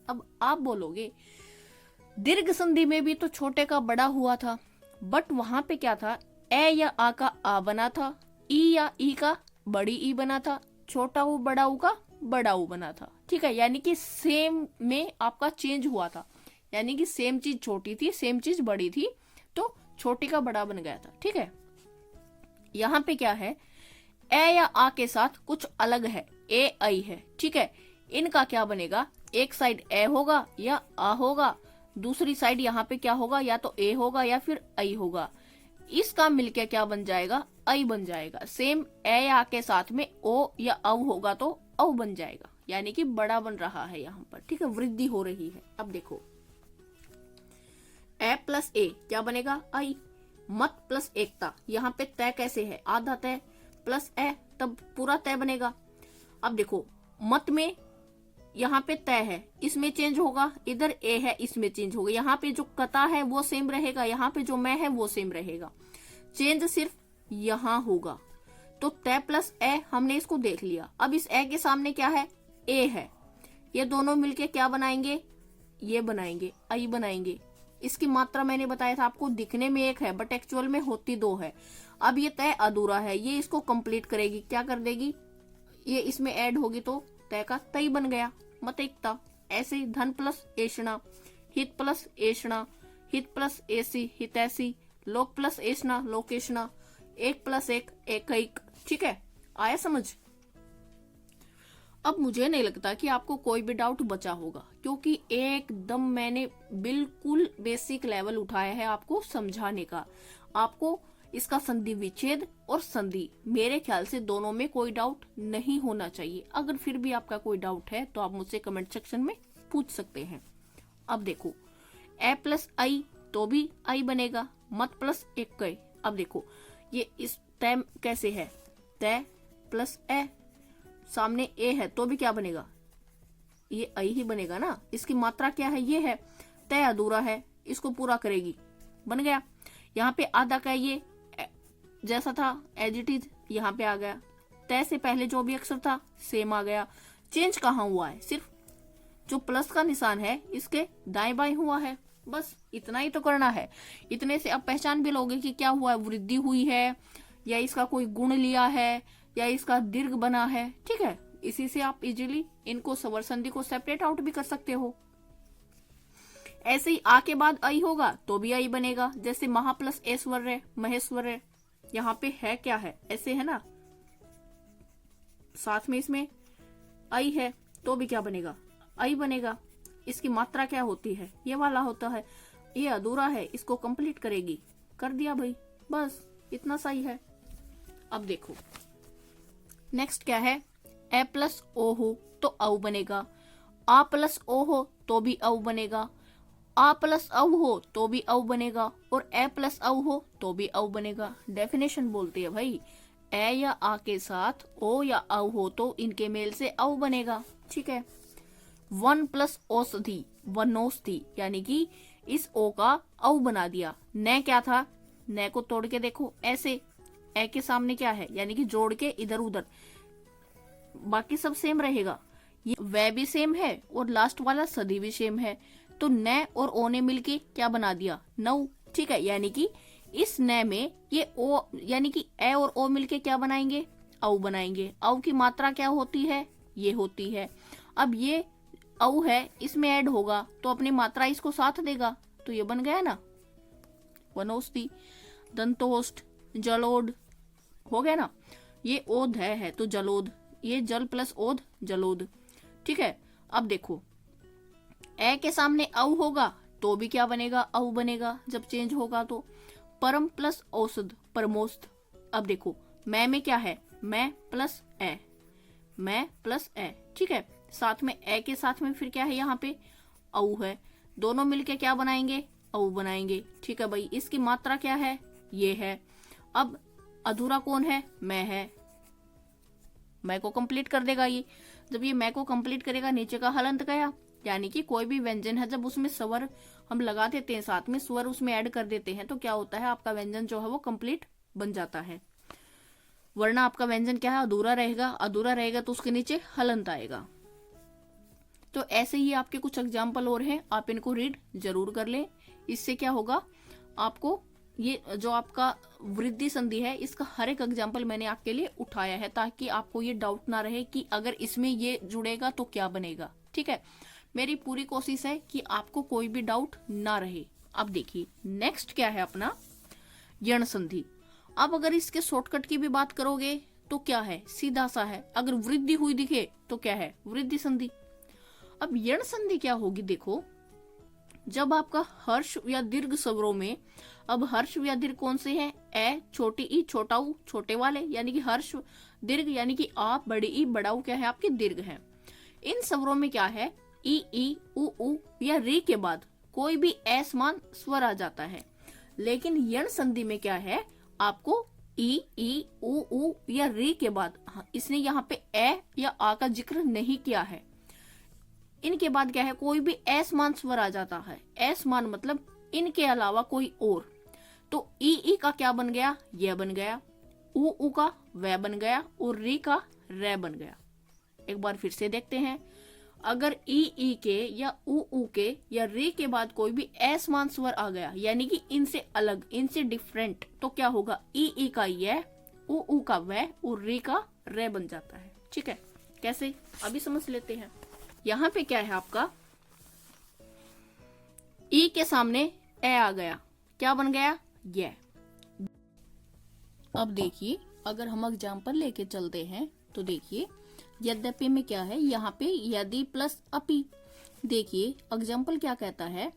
अब आप बोलोगे दीर्घ संधि में भी तो छोटे का बड़ा हुआ था, बट वहां पे क्या था, ए या आ का आ बना था, ई या ई का बड़ी ई बना था, छोटा ऊ बड़ा ऊ का बड़ा ऊ बना था, ठीक है। यानी कि सेम में आपका चेंज हुआ था, यानी कि सेम चीज छोटी थी, सेम चीज बड़ी थी, तो छोटी का बड़ा बन गया था, ठीक है। यहाँ पे क्या है, ए या आ के साथ कुछ अलग है, ए आई है, ठीक है। इनका क्या बनेगा, एक साइड ए होगा या आ होगा, दूसरी साइड यहाँ पे क्या होगा, या तो ए होगा या फिर आई होगा। इसका मिलके क्या बन जाएगा, आई बन जाएगा। सेम ए या के साथ में ओ या औ होगा तो औ बन जाएगा, यानी कि बड़ा बन रहा है यहाँ पर, ठीक है, वृद्धि हो रही है। अब देखो ए प्लस ए क्या बनेगा, आई। मत प्लस एकता, यहाँ पे तय कैसे है, आधा तय प्लस ए, तब पूरा तय बनेगा। अब देखो मत में यहाँ पे तय है, इसमें चेंज होगा, इधर ए है इसमें चेंज होगा, यहाँ पे जो कता है वो सेम रहेगा, यहाँ पे जो मैं है वो सेम रहेगा, चेंज सिर्फ यहाँ होगा। तो तय प्लस ए हमने इसको देख लिया। अब इस ए के सामने क्या है, ए है, ये दोनों मिलके क्या बनाएंगे, ये बनाएंगे, आई बनाएंगे। इसकी मात्रा मैंने बताया था आपको, दिखने में एक है बट एक्चुअल में होती दो है। अब ये तय अधूरा है, ये इसको कंप्लीट करेगी, क्या कर देगी, ये इसमें ऐड होगी तो तय का तय बन गया, मत एकता। ऐसे ही धन प्लस एषणा, हित प्लस एषणा, हित प्लस एसी हितैषी, लोक प्लस एषणा लोकेशना, एक प्लस एक एकैक, ठीक है, आया समझ। अब मुझे नहीं लगता कि आपको कोई भी डाउट बचा होगा, क्योंकि एकदम मैंने बिल्कुल बेसिक लेवल उठाया है आपको समझाने का। आपको इसका संधि विच्छेद और संधि, मेरे ख्याल से दोनों में कोई डाउट नहीं होना चाहिए। अगर फिर भी आपका कोई डाउट है तो आप मुझसे कमेंट सेक्शन में पूछ सकते हैं। अब देखो ए प्लस आई तो भी आई बनेगा, मत प्लस एक कई। अब देखो ये इस तय कैसे है, तय प्लस ए, सामने ए है तो भी क्या बनेगा, ये आई ही बनेगा ना। इसकी मात्रा क्या है, ये है, तय अधूरा है, इसको पूरा करेगी, बन गया। यहाँ पे आधा का ये जैसा था एज इट इज यहाँ पे आ गया, तय से पहले जो भी अक्षर था सेम आ गया। चेंज कहाँ हुआ है, सिर्फ जो प्लस का निशान है इसके दाएं बाएं हुआ है, बस इतना ही तो करना है। इतने से अब पहचान भी लोगे कि क्या हुआ है, वृद्धि हुई है या इसका कोई गुण लिया है या इसका दीर्घ बना है, ठीक है। इसी से आप इजीली इनको स्वर संधि को सेपरेट आउट भी कर सकते हो। ऐसे ही आ के बाद आई होगा तो भी आई बनेगा, जैसे महा प्लस ऐश्वर्य महेश्वर्य, यहाँ पे है क्या है, ऐसे है ना, साथ में इसमें आई है तो भी क्या बनेगा, आई बनेगा। इसकी मात्रा क्या होती है, ये वाला होता है, ये अधूरा है, इसको कंप्लीट करेगी, कर दिया भाई, बस इतना सही है। अब देखो नेक्स्ट क्या है, ए प्लस ओ हो तो औ बनेगा, आ प्लस ओ हो तो भी औ बनेगा, आ प्लस औ हो तो भी औ बनेगा, और ए प्लस औ हो तो भी औ बनेगा। डेफिनेशन बोलती है भाई, ए या आ के साथ ओ या औ हो तो इनके मेल से औ बनेगा, ठीक है। वन प्लस औषधि वनौषधि, यानी कि इस ओ का औ बना दिया। न क्या था, न को तोड़ के देखो, ऐसे ए के सामने क्या है, यानी कि जोड़ के इधर उधर, बाकी सब सेम रहेगा, ये वह भी सेम है और लास्ट वाला सदी भी सेम है। तो न और ओ ने मिलके क्या बना दिया, नौ, ठीक है। यानी कि इस न में ये ओ, यानी कि ए और ओ मिलके क्या बनाएंगे, औ बनाएंगे। औ की मात्रा क्या होती है, ये होती है। अब ये औ है, इसमें ऐड होगा तो अपनी मात्रा इसको साथ देगा, तो ये बन गया ना वनौषधि। दंतोष्ठ जलोद हो गया ना, ये ओध है तो जलोद, ये जल प्लस ओध जलोद, ठीक है। अब देखो ए के सामने औ होगा तो भी क्या बनेगा, औ बनेगा जब चेंज होगा तो। परम प्लस औषध परमोष्ठ। अब देखो मैं में क्या है, मैं प्लस ए, मैं प्लस ए, ठीक है। साथ में ए के साथ में फिर क्या है, यहाँ पे औ है, दोनों मिलके क्या बनाएंगे, औ बनाएंगे, ठीक है भाई। इसकी मात्रा क्या है, ये है। अब अधूरा कौन है, मैं है, मैं को कंप्लीट कर देगा ये। जब ये मैं को कंप्लीट करेगा, नीचे का हलंत गया, यानी कि कोई भी व्यंजन है जब उसमें स्वर हम लगा देते हैं, साथ में स्वर उसमें ऐड कर देते हैं, तो क्या होता है, आपका व्यंजन जो है वो कंप्लीट बन जाता है। वरना आपका व्यंजन क्या है, अधूरा रहेगा, अधूरा रहेगा तो उसके नीचे हलंत आएगा। तो ऐसे ही आपके कुछ एग्जाम्पल और हैं, आप इनको रीड जरूर कर लें। इससे क्या होगा, आपको ये जो आपका वृद्धि संधि है, इसका हर एक एग्जाम्पल मैंने आपके लिए उठाया है ताकि आपको ये डाउट ना रहे कि अगर इसमें ये जुड़ेगा तो क्या बनेगा। ठीक है, मेरी पूरी कोशिश है कि आपको कोई भी डाउट ना रहे। अब देखिए नेक्स्ट क्या है अपना यण संधि। अब अगर इसके शॉर्टकट की भी बात करोगे तो क्या है, सीधा सा है, अगर वृद्धि हुई दिखे तो क्या है, वृद्धि संधि। अब यण संधि क्या होगी, देखो जब आपका हर्ष या दीर्घ स्वरों में, अब हर्ष या दीर्घ कौन से हैं, ए, छोटी ई, छोटा ऊ, छोटे वाले, यानी कि हर्ष दीर्घ, यानी कि आ, बड़ी ई, बड़ा ऊ क्या है आपके दीर्घ है। इन स्वरों में क्या है, ई, उ या री के बाद कोई भी असमान स्वर आ जाता है। लेकिन यण संधि में क्या है, आपको ई, उ या री के बाद, इसने यहाँ पे ए या आ का जिक्र नहीं किया है, इनके बाद क्या है, कोई भी असमान स्वर आ जाता है। असमान मतलब इनके अलावा कोई और। तो ई का क्या बन गया, यह बन गया, उ का वह बन गया, और री का रे बन गया। एक बार फिर से देखते हैं, अगर ई के या उ के या रे के बाद कोई भी असमान स्वर आ गया, यानी कि इनसे अलग, इनसे डिफरेंट, तो क्या होगा, ई का यह, उ का वह, और रे का रे बन जाता है। ठीक है, कैसे अभी समझ लेते हैं। यहाँ पे क्या है आपका, ई के सामने ए आ गया, क्या बन गया, ये। अब देखिए अगर हम एग्जाम्पल लेके चलते हैं तो देखिए यद्यपि में क्या है, यहाँ पे यदि प्लस अपि। देखिए एग्जाम्पल क्या कहता है,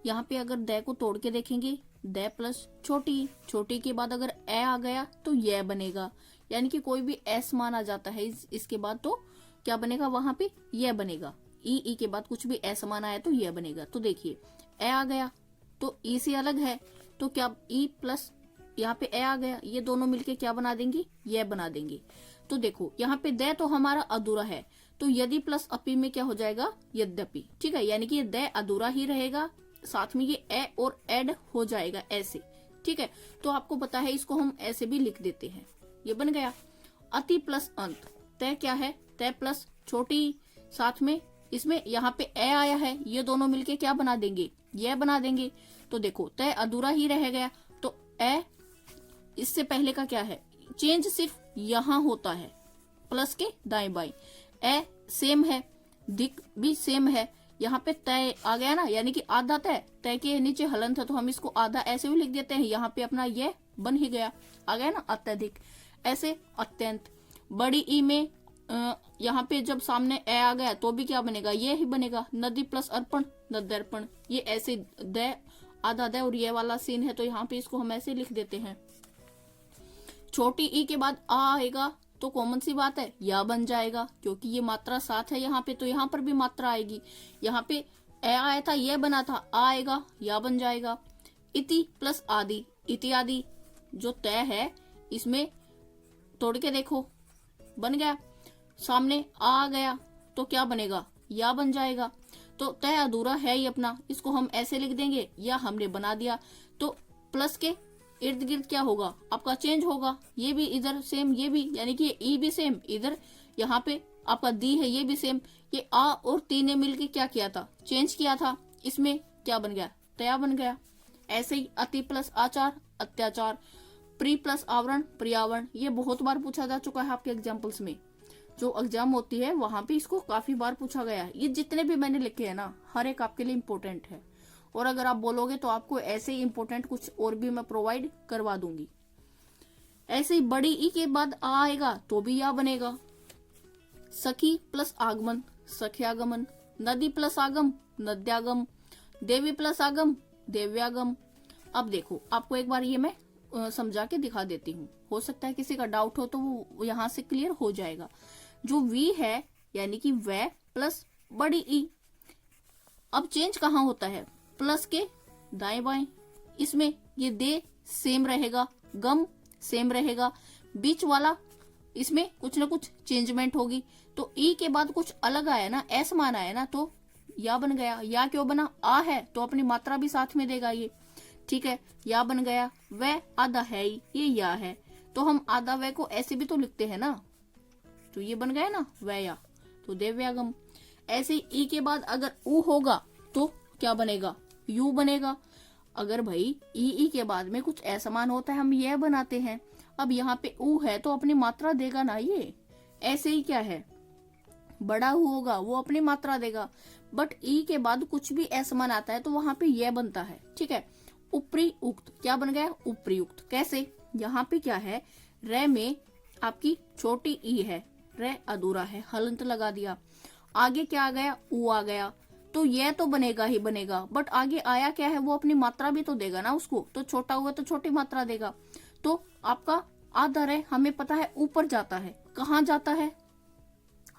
यहाँ पे अगर द को तोड़ के देखेंगे, द प्लस छोटी, छोटी के बाद अगर ए आ गया तो यह बनेगा, यानी कि कोई भी एस मान आ जाता है इसके बाद तो क्या बनेगा, वहां पे यह बनेगा। ई के बाद कुछ भी ऐसा मान आया तो यह बनेगा। तो देखिए ए आ गया तो ई से अलग है, तो क्या ई प्लस यहाँ पे ए आ गया, ये दोनों मिलके क्या बना देंगे, यह बना देंगे। तो देखो यहाँ पे दे तो हमारा अधूरा है, तो यदि प्लस अपी में क्या हो जाएगा, यद्यपि। ठीक है, यानी कि ये दे अधूरा ही रहेगा, साथ में ये ए और एड हो जाएगा ऐसे। ठीक है, तो आपको पता है इसको हम ऐसे भी लिख देते हैं, ये बन गया। अति प्लस अंत, तय क्या है, तय प्लस छोटी, साथ में इसमें यहाँ पे ए आया है, ये दोनों मिलके क्या बना देंगे, यह बना देंगे। तो देखो तय अधूरा ही रह गया, तो ए इससे पहले का क्या है, चेंज सिर्फ यहाँ होता है, प्लस के दाएं बाएं। ए सेम है, दिक भी सेम है, यहाँ पे तय आ गया ना, यानी कि आधा तय, तय के नीचे हलन था तो हम इसको आधा ऐसे भी लिख देते हैं, यहाँ पे अपना ये बन ही गया, आ गया ना अत्यधिक। ऐसे अत्यंत, बड़ी ई में यहाँ पे जब सामने ए आ गया तो भी क्या बनेगा, ये ही बनेगा। नदी प्लस अर्पण, नद्यर्पण, ये ऐसे द आधा द और ये वाला सीन है, तो यहाँ पे इसको हम ऐसे लिख देते हैं। छोटी ई के बाद आ आएगा तो कॉमन सी बात है या बन जाएगा, क्योंकि ये मात्रा साथ है यहाँ पे, तो यहाँ पर भी मात्रा आएगी। यहाँ पे ए आया था, ये बना था, आ आएगा या बन जाएगा। इति प्लस आदि, इत्यादि जो तय है इसमें तोड़ के देखो, बन गया। सामने आ गया तो क्या बनेगा, या बन जाएगा। तो तय अधूरा है ही अपना, इसको हम ऐसे लिख देंगे, या हमने बना दिया तो प्लस के इर्द गिर्द क्या होगा, आपका चेंज होगा। ये भी इधर सेम, ये भी, यानी कि ई भी सेम, इधर यहाँ पे आपका दी है, ये भी सेम। ये आ और ती ने मिलके क्या किया था, चेंज किया था, इसमें क्या बन गया, तया बन गया। ऐसे ही अति प्लस आचार, अत्याचार, प्री प्लस आवरण, पर्यावरण, ये बहुत बार पूछा जा चुका है आपके एग्जाम्पल्स में, जो एग्जाम होती है वहां पे इसको काफी बार पूछा गया है। ये जितने भी मैंने लिखे हैं ना, हर एक आपके लिए इम्पोर्टेंट है, और अगर आप बोलोगे तो आपको ऐसे ही इम्पोर्टेंट कुछ और भी मैं प्रोवाइड करवा दूंगी। ऐसे ही बड़ी ई के बाद आ आएगा तो भी या बनेगा। सखी प्लस आगमन, सख्यागमन, नदी प्लस आगम, नद्यागम, देवी प्लस आगम, देव्यागम। अब देखो आपको एक बार ये मैं समझा के दिखा देती हूँ, हो सकता है किसी का डाउट हो तो वो यहाँ से क्लियर हो जाएगा। जो वी है यानी कि वह प्लस बड़ी ई, अब चेंज कहाँ होता है, प्लस के दाएं बाएं। इसमें ये दे सेम रहेगा, गम सेम रहेगा, बीच वाला इसमें कुछ ना कुछ चेंजमेंट होगी। तो ई के बाद कुछ अलग आया ना, एस मान आया ना, तो या बन गया। या क्यों बना, आ है तो अपनी मात्रा भी साथ में देगा ये, ठीक है, या बन गया। वह आधा है ही, ये या है, तो हम आधा वह को ऐसे भी तो लिखते हैं ना, तो ये बन गया ना वह या, तो देव्यागम। ऐसे ई के बाद अगर उ होगा तो क्या बनेगा, यू बनेगा। अगर भाई ई के बाद में कुछ असमान होता है हम यह बनाते हैं। अब यहाँ पे ऊ है तो अपनी मात्रा देगा ना ये। ऐसे ही क्या है, बड़ा ऊ होगा वो अपनी मात्रा देगा, बट ई के बाद कुछ भी असमान आता है तो वहां पे यह बनता है। ठीक है, ऊपरी उक्त क्या बन गया, ऊपरी उक्त। कैसे, यहाँ पे क्या है, रे में आपकी छोटी ई है, रे अधूरा है, हलंत लगा दिया। आगे क्या आ गया, ऊ आ गया, तो यह तो बनेगा ही बनेगा, बट आगे आया क्या है, वो अपनी मात्रा भी तो देगा ना उसको। तो छोटा हुआ तो छोटी मात्रा देगा। तो आपका आधा रे हमें पता है ऊपर जाता है, कहाँ जाता है,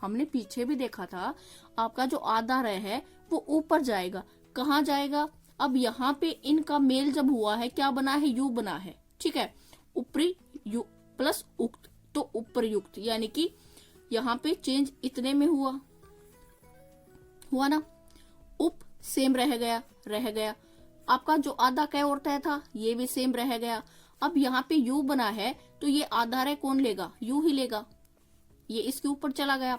हमने पीछे भी देखा था, आपका जो आधा रे है वो ऊपर जाएगा। कहाँ जाएगा, अब यहाँ पे इनका मेल जब हुआ है क्या बना है, यू बना है। ठीक है, ऊपरी यु प्लस उक्त, तो ऊपर युक्त, यानी कि यहाँ पे चेंज इतने में हुआ ना। उप सेम रह गया। आपका जो आधा कै और तय था ये भी सेम रह गया। अब यहाँ पे यू बना है तो ये आधा रे कौन लेगा, यू ही लेगा, ये इसके ऊपर चला गया।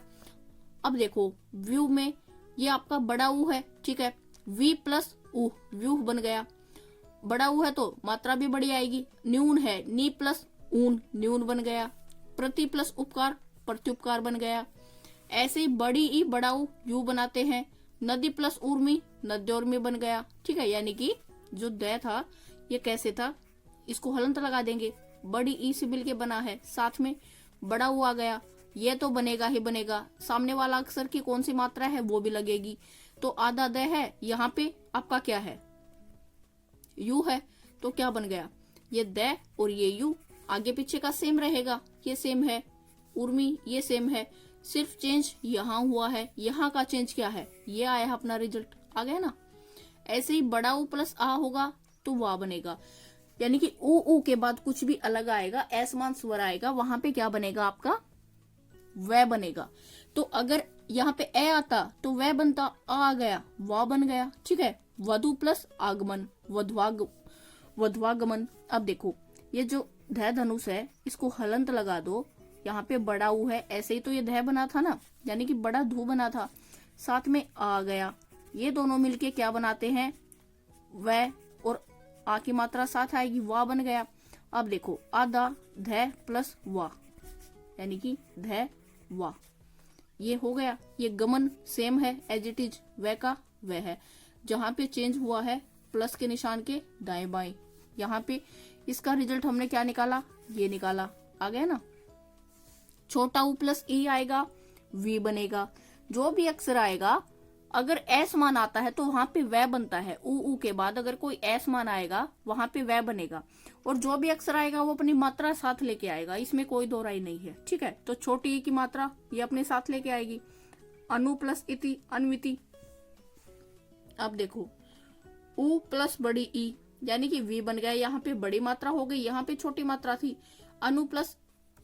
अब देखो व्यू में ये आपका बड़ा ऊ है। ठीक है, वी प्लस ऊ, व्यू बन गया। बड़ा ऊ है तो मात्रा भी बड़ी आएगी। न्यून है, नी प्लस ऊन, न्यून बन गया। प्रति प्लस उपकार, प्रत्युपकार बन गया। ऐसे ही बड़ी ई बड़ा ऊ यू बनाते हैं। नदी प्लस उर्मी, नद्योर्मी बन गया। ठीक है, यानी कि जो द था ये कैसे था, इसको हलंत लगा देंगे, बड़ी ई से मिलके बना है, साथ में बड़ा ऊ आ गया, ये तो बनेगा ही बनेगा। सामने वाला अक्षर की कौन सी मात्रा है वो भी लगेगी। तो आधा द है, यहाँ पे आपका क्या है, यू है, तो क्या बन गया, ये द और ये यू आगे पीछे का सेम रहेगा, ये सेम है। उर्मी ये सेम है, सिर्फ चेंज यहाँ हुआ है, यहाँ का चेंज क्या है, ये आया अपना रिजल्ट, आ गया ना। ऐसे ही बड़ा ऊ प्लस आ होगा तो वाह बनेगा, यानी कि ऊ के बाद कुछ भी अलग आएगा, असमान स्वर आएगा, वहां पे क्या बनेगा आपका, वह बनेगा। तो अगर यहाँ पे ए आता तो वह बनता, आ गया वाह बन गया। ठीक है, वधु प्लस आगमन, वधवागमन। अब देखो ये जो ध धनुष है इसको हलंत लगा दो, यहाँ पे बड़ा ऊ है, ऐसे ही तो ये ध बना था ना, यानी कि बड़ा धू बना था, साथ में आ गया, ये दोनों मिलके क्या बनाते हैं, वह, और आ की मात्रा साथ आएगी, वाह बन गया। अब देखो आधा ध प्लस वाह, यानी कि ध वाह, ये हो गया। ये गमन सेम है एज इट इज, वह का वह है, जहां पे चेंज हुआ है प्लस के निशान के दाएं बाएं। यहाँ पे इसका रिजल्ट हमने क्या निकाला, ये निकाला, आ गया ना। छोटा ऊ प्लस ई आएगा, वी बनेगा। जो भी अक्षर आएगा अगर एस मान आता है तो वहां पे वह बनता है। ऊ के बाद अगर कोई एस मान आएगा वहां पे वह बनेगा, और जो भी अक्षर आएगा वो अपनी मात्रा साथ लेके आएगा, इसमें कोई दो राय नहीं है। ठीक है, तो छोटी ई की मात्रा ये अपने साथ लेके आएगी। अनु प्लस इति, अन्विति। अब देखो ऊ प्लस बड़ी ई, यानी कि वी बन गया, यहाँ पे बड़ी मात्रा हो गई, यहाँ पे छोटी मात्रा थी। अनु प्लस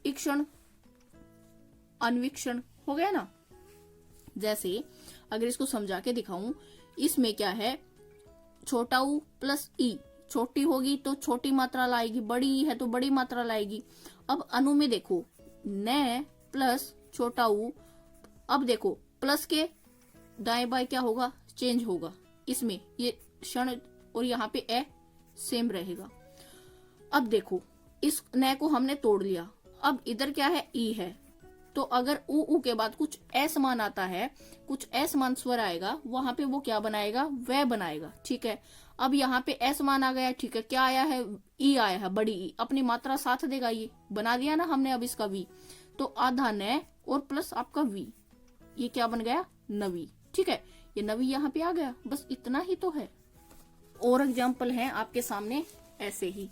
इक्षण, अन्वीक्षण हो गया ना। जैसे अगर इसको समझा के दिखाऊं, इसमें क्या है, छोटा ऊ प्लस ई, छोटी होगी तो छोटी मात्रा लाएगी, बड़ी ई है तो बड़ी मात्रा लाएगी। अब अनु में देखो न प्लस छोटा ऊ, अब देखो प्लस के दाएं बाएं क्या होगा, चेंज होगा, इसमें ये क्षण और यहाँ पे ए सेम रहेगा। अब देखो इस न को हमने तोड़ लिया, अब इधर क्या है, ई है, तो अगर ऊ के बाद कुछ असमान आता है, कुछ असमान स्वर आएगा, वहां पे वो क्या बनाएगा, वह बनाएगा। ठीक है, अब यहाँ पे असमान आ गया। ठीक है, क्या आया है, ई आया है, बड़ी ई, अपनी मात्रा साथ देगा, ये बना दिया ना हमने अब इसका वी, तो आधा न और प्लस आपका वी, ये क्या बन गया, नवी। ठीक है, ये नवी यहाँ पे आ गया, बस इतना ही तो है। और एग्जाम्पल है आपके सामने ऐसे ही।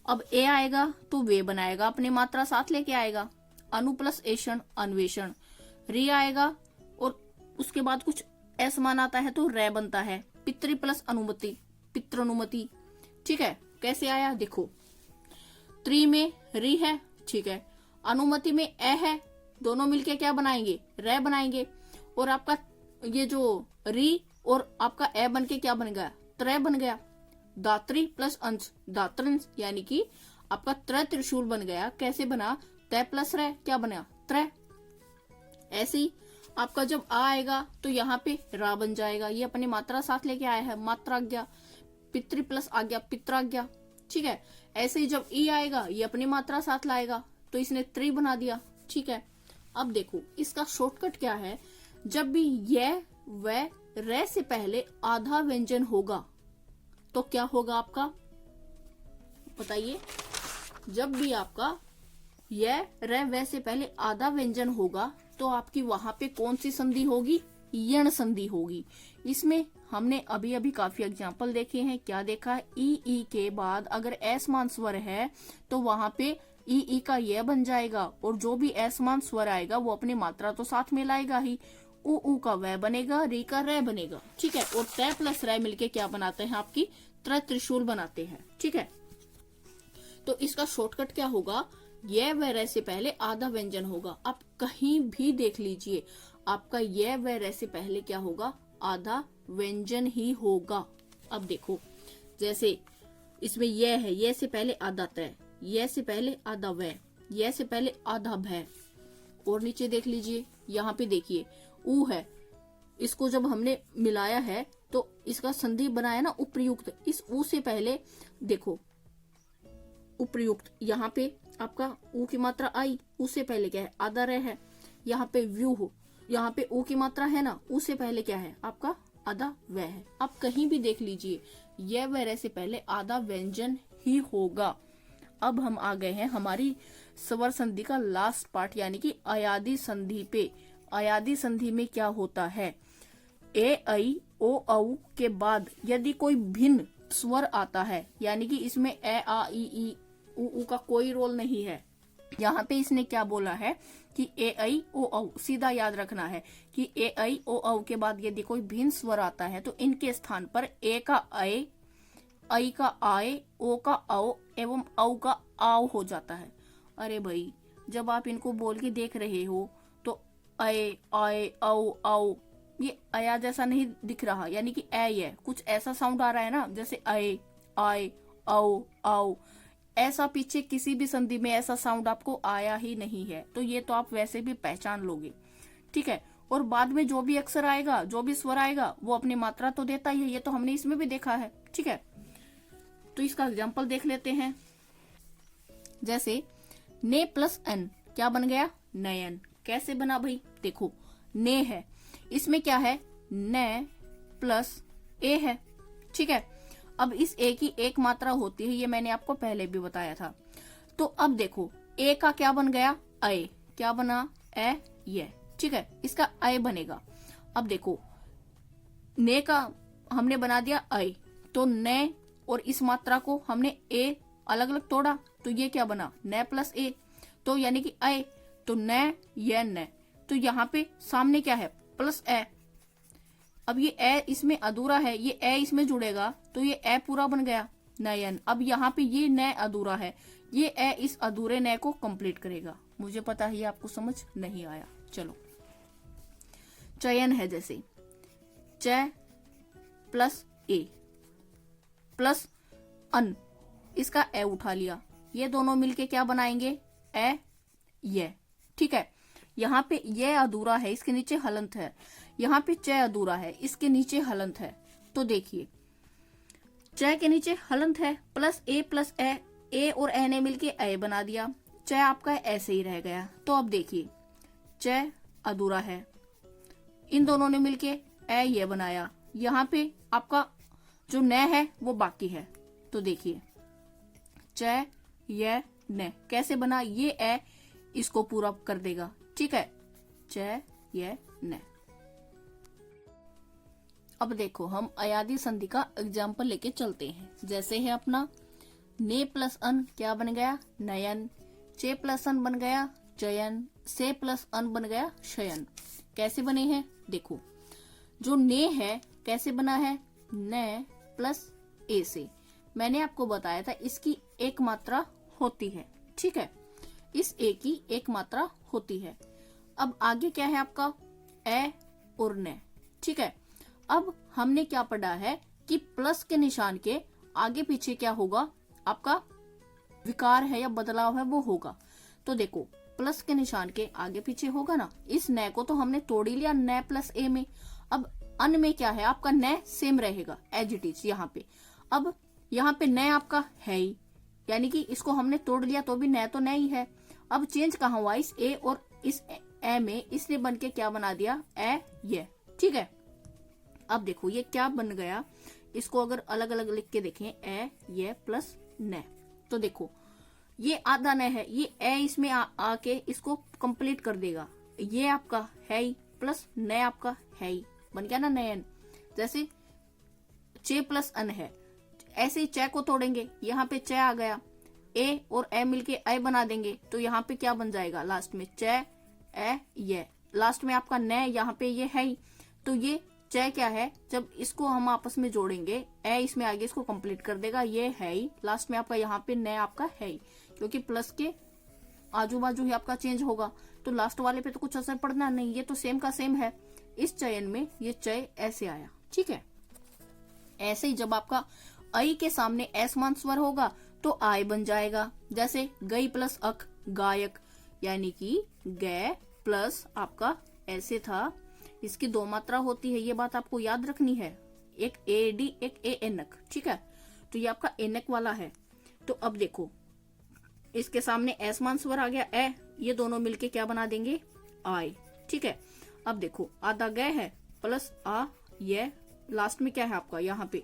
अब ए आएगा तो वे बनाएगा, अपनी मात्रा साथ लेके आएगा। अनु प्लस एषण, अन्वेषण। री आएगा और उसके बाद कुछ असमान आता है तो रे बनता है। पितृ प्लस अनुमति, पितृनुमति। ठीक है, कैसे आया देखो, त्रि में री है, ठीक है, अनुमति में ए है, दोनों मिलके क्या बनाएंगे, रे बनाएंगे। और आपका ये जो री और आपका ए बन के क्या बन गया, त्रय बन गया। दात्री प्लस अंश, दात्रंश, यानी कि आपका त्रय त्रिशूल बन गया। कैसे बना, तय प्लस रे क्या बना, त्रय। ऐसे ही आपका जब आ आएगा तो यहाँ पे रा बन जाएगा, ये अपनी मात्रा साथ लेके आया है, मात्रा ज्ञा। पितृ प्लस आ गया पित्राज्ञा, ठीक है। ऐसे ही जब ई आएगा ये अपनी मात्रा साथ लाएगा, तो इसने त्रि बना दिया, ठीक है। अब देखो इसका शॉर्टकट क्या है, जब भी यह व रे से पहले आधा व्यंजन होगा तो क्या होगा आपका, बताइए। जब भी आपका यह रे व से पहले आधा व्यंजन होगा तो आपकी वहां पे कौन सी संधि होगी, यण संधि होगी। इसमें हमने अभी अभी काफी एग्जाम्पल देखे हैं। क्या देखा है, ई के बाद अगर असमान स्वर है तो वहां पे ई का यह बन जाएगा, और जो भी असमान स्वर आएगा वो अपनी मात्रा तो साथ में लाएगा ही। उ का वह बनेगा, री का रे बनेगा, ठीक है। और तय प्लस रे मिलके क्या बनाते हैं, आपकी त्रिशूल बनाते हैं, ठीक है। तो इसका शॉर्टकट क्या होगा, यह व रे से पहले आधा व्यंजन होगा। आप कहीं भी देख लीजिए, आपका यह व रे से पहले क्या होगा, आधा व्यंजन ही होगा। अब देखो जैसे इसमें यह है, यह से पहले आधा तय, यह से पहले आधा वह, यह से पहले आधा भय। और नीचे देख लीजिए, यहाँ पे देखिए ऊ है, इसको जब हमने मिलाया है तो इसका संधि बनाया ना उप्रयुक्त, इस ऊ से पहले देखो उप्रयुक्त, यहाँ पे आपका ऊ की मात्रा आई, उससे पहले क्या है, आधा रह है। यहाँ पे व्यू हो, यहाँ पे ऊ की मात्रा है ना, उससे पहले क्या है आपका आधा वह है। आप कहीं भी देख लीजिए, यह वह से पहले आधा व्यंजन ही होगा। अब हम आ गए हैं हमारी स्वर संधि का लास्ट पार्ट, यानी कि अयादी संधि पे। अयादी संधि में क्या होता है, ए ऐ ओ औ के बाद यदि कोई भिन्न स्वर आता है, यानी कि इसमें ए आ ई उ का कोई रोल नहीं है। यहाँ पे इसने क्या बोला है कि ए ऐ ओ औ, सीधा याद रखना है कि ए ऐ ओ औ के बाद यदि कोई भिन्न स्वर आता है तो इनके स्थान पर ए का ऐ का आए, ओ का औ एवं औ का आव हो जाता है। अरे भाई, जब आप इनको बोल के देख रहे हो तो ऐ आए औ औ ये अया जैसा नहीं दिख रहा, यानी कि ऐ है, कुछ ऐसा साउंड आ रहा है ना, जैसे ऐ आए औ औ। ऐसा पीछे किसी भी संधि में ऐसा साउंड आपको आया ही नहीं है, तो ये तो आप वैसे भी पहचान लोगे, ठीक है। और बाद में जो भी अक्षर आएगा, जो भी स्वर आएगा, वो अपनी मात्रा तो देता ही है, ये तो हमने इसमें भी देखा है, ठीक है। तो इसका एग्जाम्पल देख लेते हैं। जैसे ने प्लस एन क्या बन गया, नयन। कैसे बना भाई, देखो ने है, इसमें क्या है, न प्लस ए है, ठीक है। अब इस ए की एक मात्रा होती है, ये मैंने आपको पहले भी बताया था। तो अब देखो ए का क्या बन गया, ऐ, क्या बना, ए ये, ठीक है, इसका ऐ बनेगा। अब देखो ने का हमने बना दिया ऐ, तो ने और इस मात्रा को हमने ए अलग अलग तोड़ा, तो ये क्या बना, न प्लस ए, तो यानी कि ऐ, तो न ये न, तो यहाँ पे सामने क्या है, प्लस ए। अब ये ए इसमें अधूरा है, ये ए इसमें जुड़ेगा तो ये ए पूरा बन गया, नयन। अब यहाँ पे ये न अधूरा है, ये ए इस अधूरे न को कंप्लीट करेगा। मुझे पता है ये आपको समझ नहीं आया, चलो। चयन है, जैसे च प्लस ए प्लस अन, इसका ए उठा लिया, ये दोनों मिलके क्या बनाएंगे, ए ये, ठीक है। यहाँ पे ये अधूरा है, इसके नीचे हलंत है, यहाँ पे च अधूरा है, इसके नीचे हलंत है। तो देखिए च के नीचे हलंत है, प्लस ए और ए ने मिलके ए बना दिया, च आपका ऐसे ही रह गया। तो अब देखिए च अधूरा है, इन दोनों ने मिलके ए ये बनाया, यहाँ पे आपका जो न है वो बाकी है। तो देखिए च ये न कैसे बना, ये ए इसको पूरा कर देगा, ठीक है, च ये न। अब देखो हम अयादी संधि का एग्जाम्पल लेके चलते हैं। जैसे है अपना ने प्लस अन क्या बन गया, नयन। चे प्लस अन बन गया चयन, से प्लस अन बन गया शयन। कैसे बने हैं, देखो जो ने है कैसे बना है, न प्लस ए से। मैंने आपको बताया था इसकी एक मात्रा होती है, ठीक है, इस ए की एक मात्रा होती है। अब आगे क्या है आपका, ए और न, ठीक है। अब हमने क्या पढ़ा है कि प्लस के निशान के आगे पीछे क्या होगा, आपका विकार है या बदलाव है वो होगा। तो देखो प्लस के निशान के आगे पीछे होगा ना, इस न को तो हमने तोड़ ही लिया न प्लस ए में। अब अन में क्या है आपका, न सेम रहेगा एज इट इज यहाँ पे। अब यहाँ पे न आपका है ही, यानी कि इसको हमने तोड़ लिया तो भी न तो न ही है। अब चेंज कहाँ हुआ, इस ए और इस ए में, इसने बन के क्या बना दिया, ए ये, ठीक है। अब देखो ये क्या बन गया, इसको अगर अलग अलग लिख के देखें, ए ये प्लस न, तो देखो ये आधा न है, ये ए इसमें आके इसको कंप्लीट कर देगा। ये आपका है ही प्लस न आपका है ही, बन गया ना नयन। जैसे चे प्लस अन है, ऐसे ही चे को तोड़ेंगे, यहाँ पे चे आ गया, ए और ए मिलके ए बना देंगे, तो यहाँ पे क्या बन जाएगा लास्ट में, चे ए ये, लास्ट में आपका न, यहाँ पे ये है ही, तो ये चे क्या है, जब इसको हम आपस में जोड़ेंगे, ए इसमें आगे इसको कंप्लीट कर देगा, ये है ही, लास्ट में आपका यहाँ पे न आपका है ही, क्योंकि प्लस के आजू बाजू ही आपका चेंज होगा, तो लास्ट वाले पे तो कुछ असर पड़ना नहीं, ये तो सेम का सेम है। इस चयन में ये चय ऐसे आया, ठीक है। ऐसे ही जब आपका आई के एस समान स्वर होगा तो आय बन जाएगा। जैसे गई प्लस अक गायक, यानी कि ग प्लस आपका ऐसे था, इसकी दो मात्रा होती है, ये बात आपको याद रखनी है, एक ए डी एक ए एनक, ठीक है। तो ये आपका एनक वाला है। तो अब देखो इसके सामने असमान स्वर आ गया ए, ये दोनों मिलके क्या बना देंगे, आय, ठीक है। अब देखो आधा ग है प्लस आ ये, लास्ट में क्या है आपका यहाँ पे